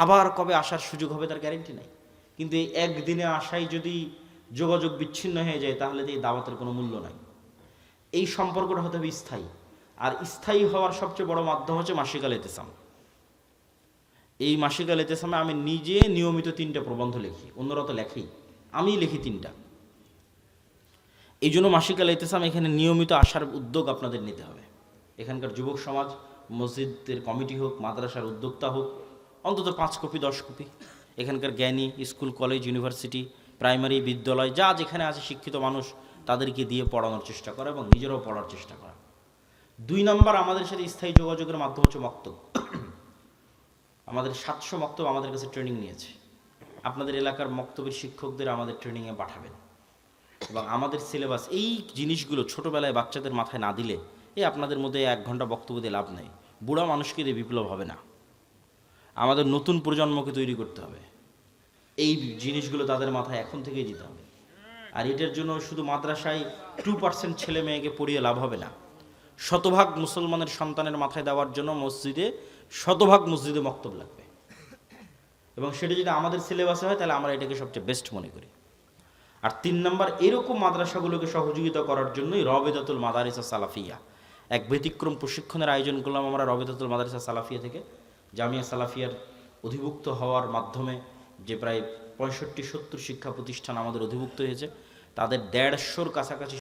S1: আবার কবে আসার সুযোগ হবে তার গ্যারেন্টি নাই। কিন্তু এই একদিনে আসাই যদি যোগাযোগ বিচ্ছিন্ন হয়ে যায়, তাহলে এই দাওয়াতের কোনো মূল্য নাই। এই সম্পর্কটা হতে হবে স্থায়ী, আর স্থায়ী হওয়ার সবচেয়ে বড় মাধ্যম হচ্ছে মাসিক আল ইতিসাম। এই মাসিক আল ইতিসামে আমি নিজে নিয়মিত 3টা প্রবন্ধ লিখি, অন্যরা তো লেখেই, আমি লিখি 3টা। এই জন্য মাসিক আল ইতিসাম এখানে নিয়মিত আসার উদ্যোগ আপনাদের নিতে হবে। এখানকার যুবক সমাজ, মসজিদের কমিটি হোক, মাদ্রাসার উদ্যোক্তা হোক, অন্তত 5 কপি 10 কপি এখানকার জ্ঞানী, স্কুল, কলেজ, ইউনিভার্সিটি, প্রাইমারি, বিদ্যালয়, যা যেখানে আছে শিক্ষিত মানুষ, তাদেরকে দিয়ে পড়ানোর চেষ্টা করা এবং নিজেরাও পড়ার চেষ্টা করা। 2 নম্বর, আমাদের সাথে স্থায়ী যোগাযোগের মাধ্যম হচ্ছে মক্তব। আমাদের 700 মক্তব আমাদের কাছে ট্রেনিং নিয়েছে। আপনাদের এলাকার মক্তবের শিক্ষকদের আমাদের ট্রেনিংয়ে পাঠাবেন, এবং আমাদের সিলেবাস এই জিনিসগুলো ছোটোবেলায় বাচ্চাদের মাথায় না দিলে, এই আপনাদের মধ্যে 1 ঘন্টা বক্তব্য দিয়ে লাভ নেই। বুড়া মানুষকে দিয়ে বিপ্লব হবে না। আমাদের নতুন প্রজন্মকে তৈরি করতে হবে, এই জিনিসগুলো তাদের মাথায় এখন থেকেই দিতে হবে। আর এটার জন্য শুধু মাদ্রাসায় 2% ছেলে মেয়েকে পড়িয়ে লাভ হবে না। শতভাগ মুসলমানের সন্তানের মাথায় দেওয়ার জন্য শতভাগ মসজিদে মক্তব লাগবে, এবং সেটা যদি আমাদের সিলেবাসে হয় তাহলে আমরা এটাকে সবচেয়ে বেস্ট মনে করি। আর 3 নম্বর, এরকম মাদ্রাসাগুলোকে সহযোগিতা করার জন্যই রবেদাতুল মাদারিস সালাফিয়া, এক ব্যতিক্রম প্রশিক্ষণের আয়োজন করলাম আমরা রবেদাতুল মাদারিস সালাফিয়া থেকে। জামিয়া সালাফিয়ার অধিভুক্ত হওয়ার মাধ্যমে যে প্রায় 65-70 শিক্ষা প্রতিষ্ঠান আমাদের অধিভুক্ত হয়েছে, তাদের 150-র কাছাকাছি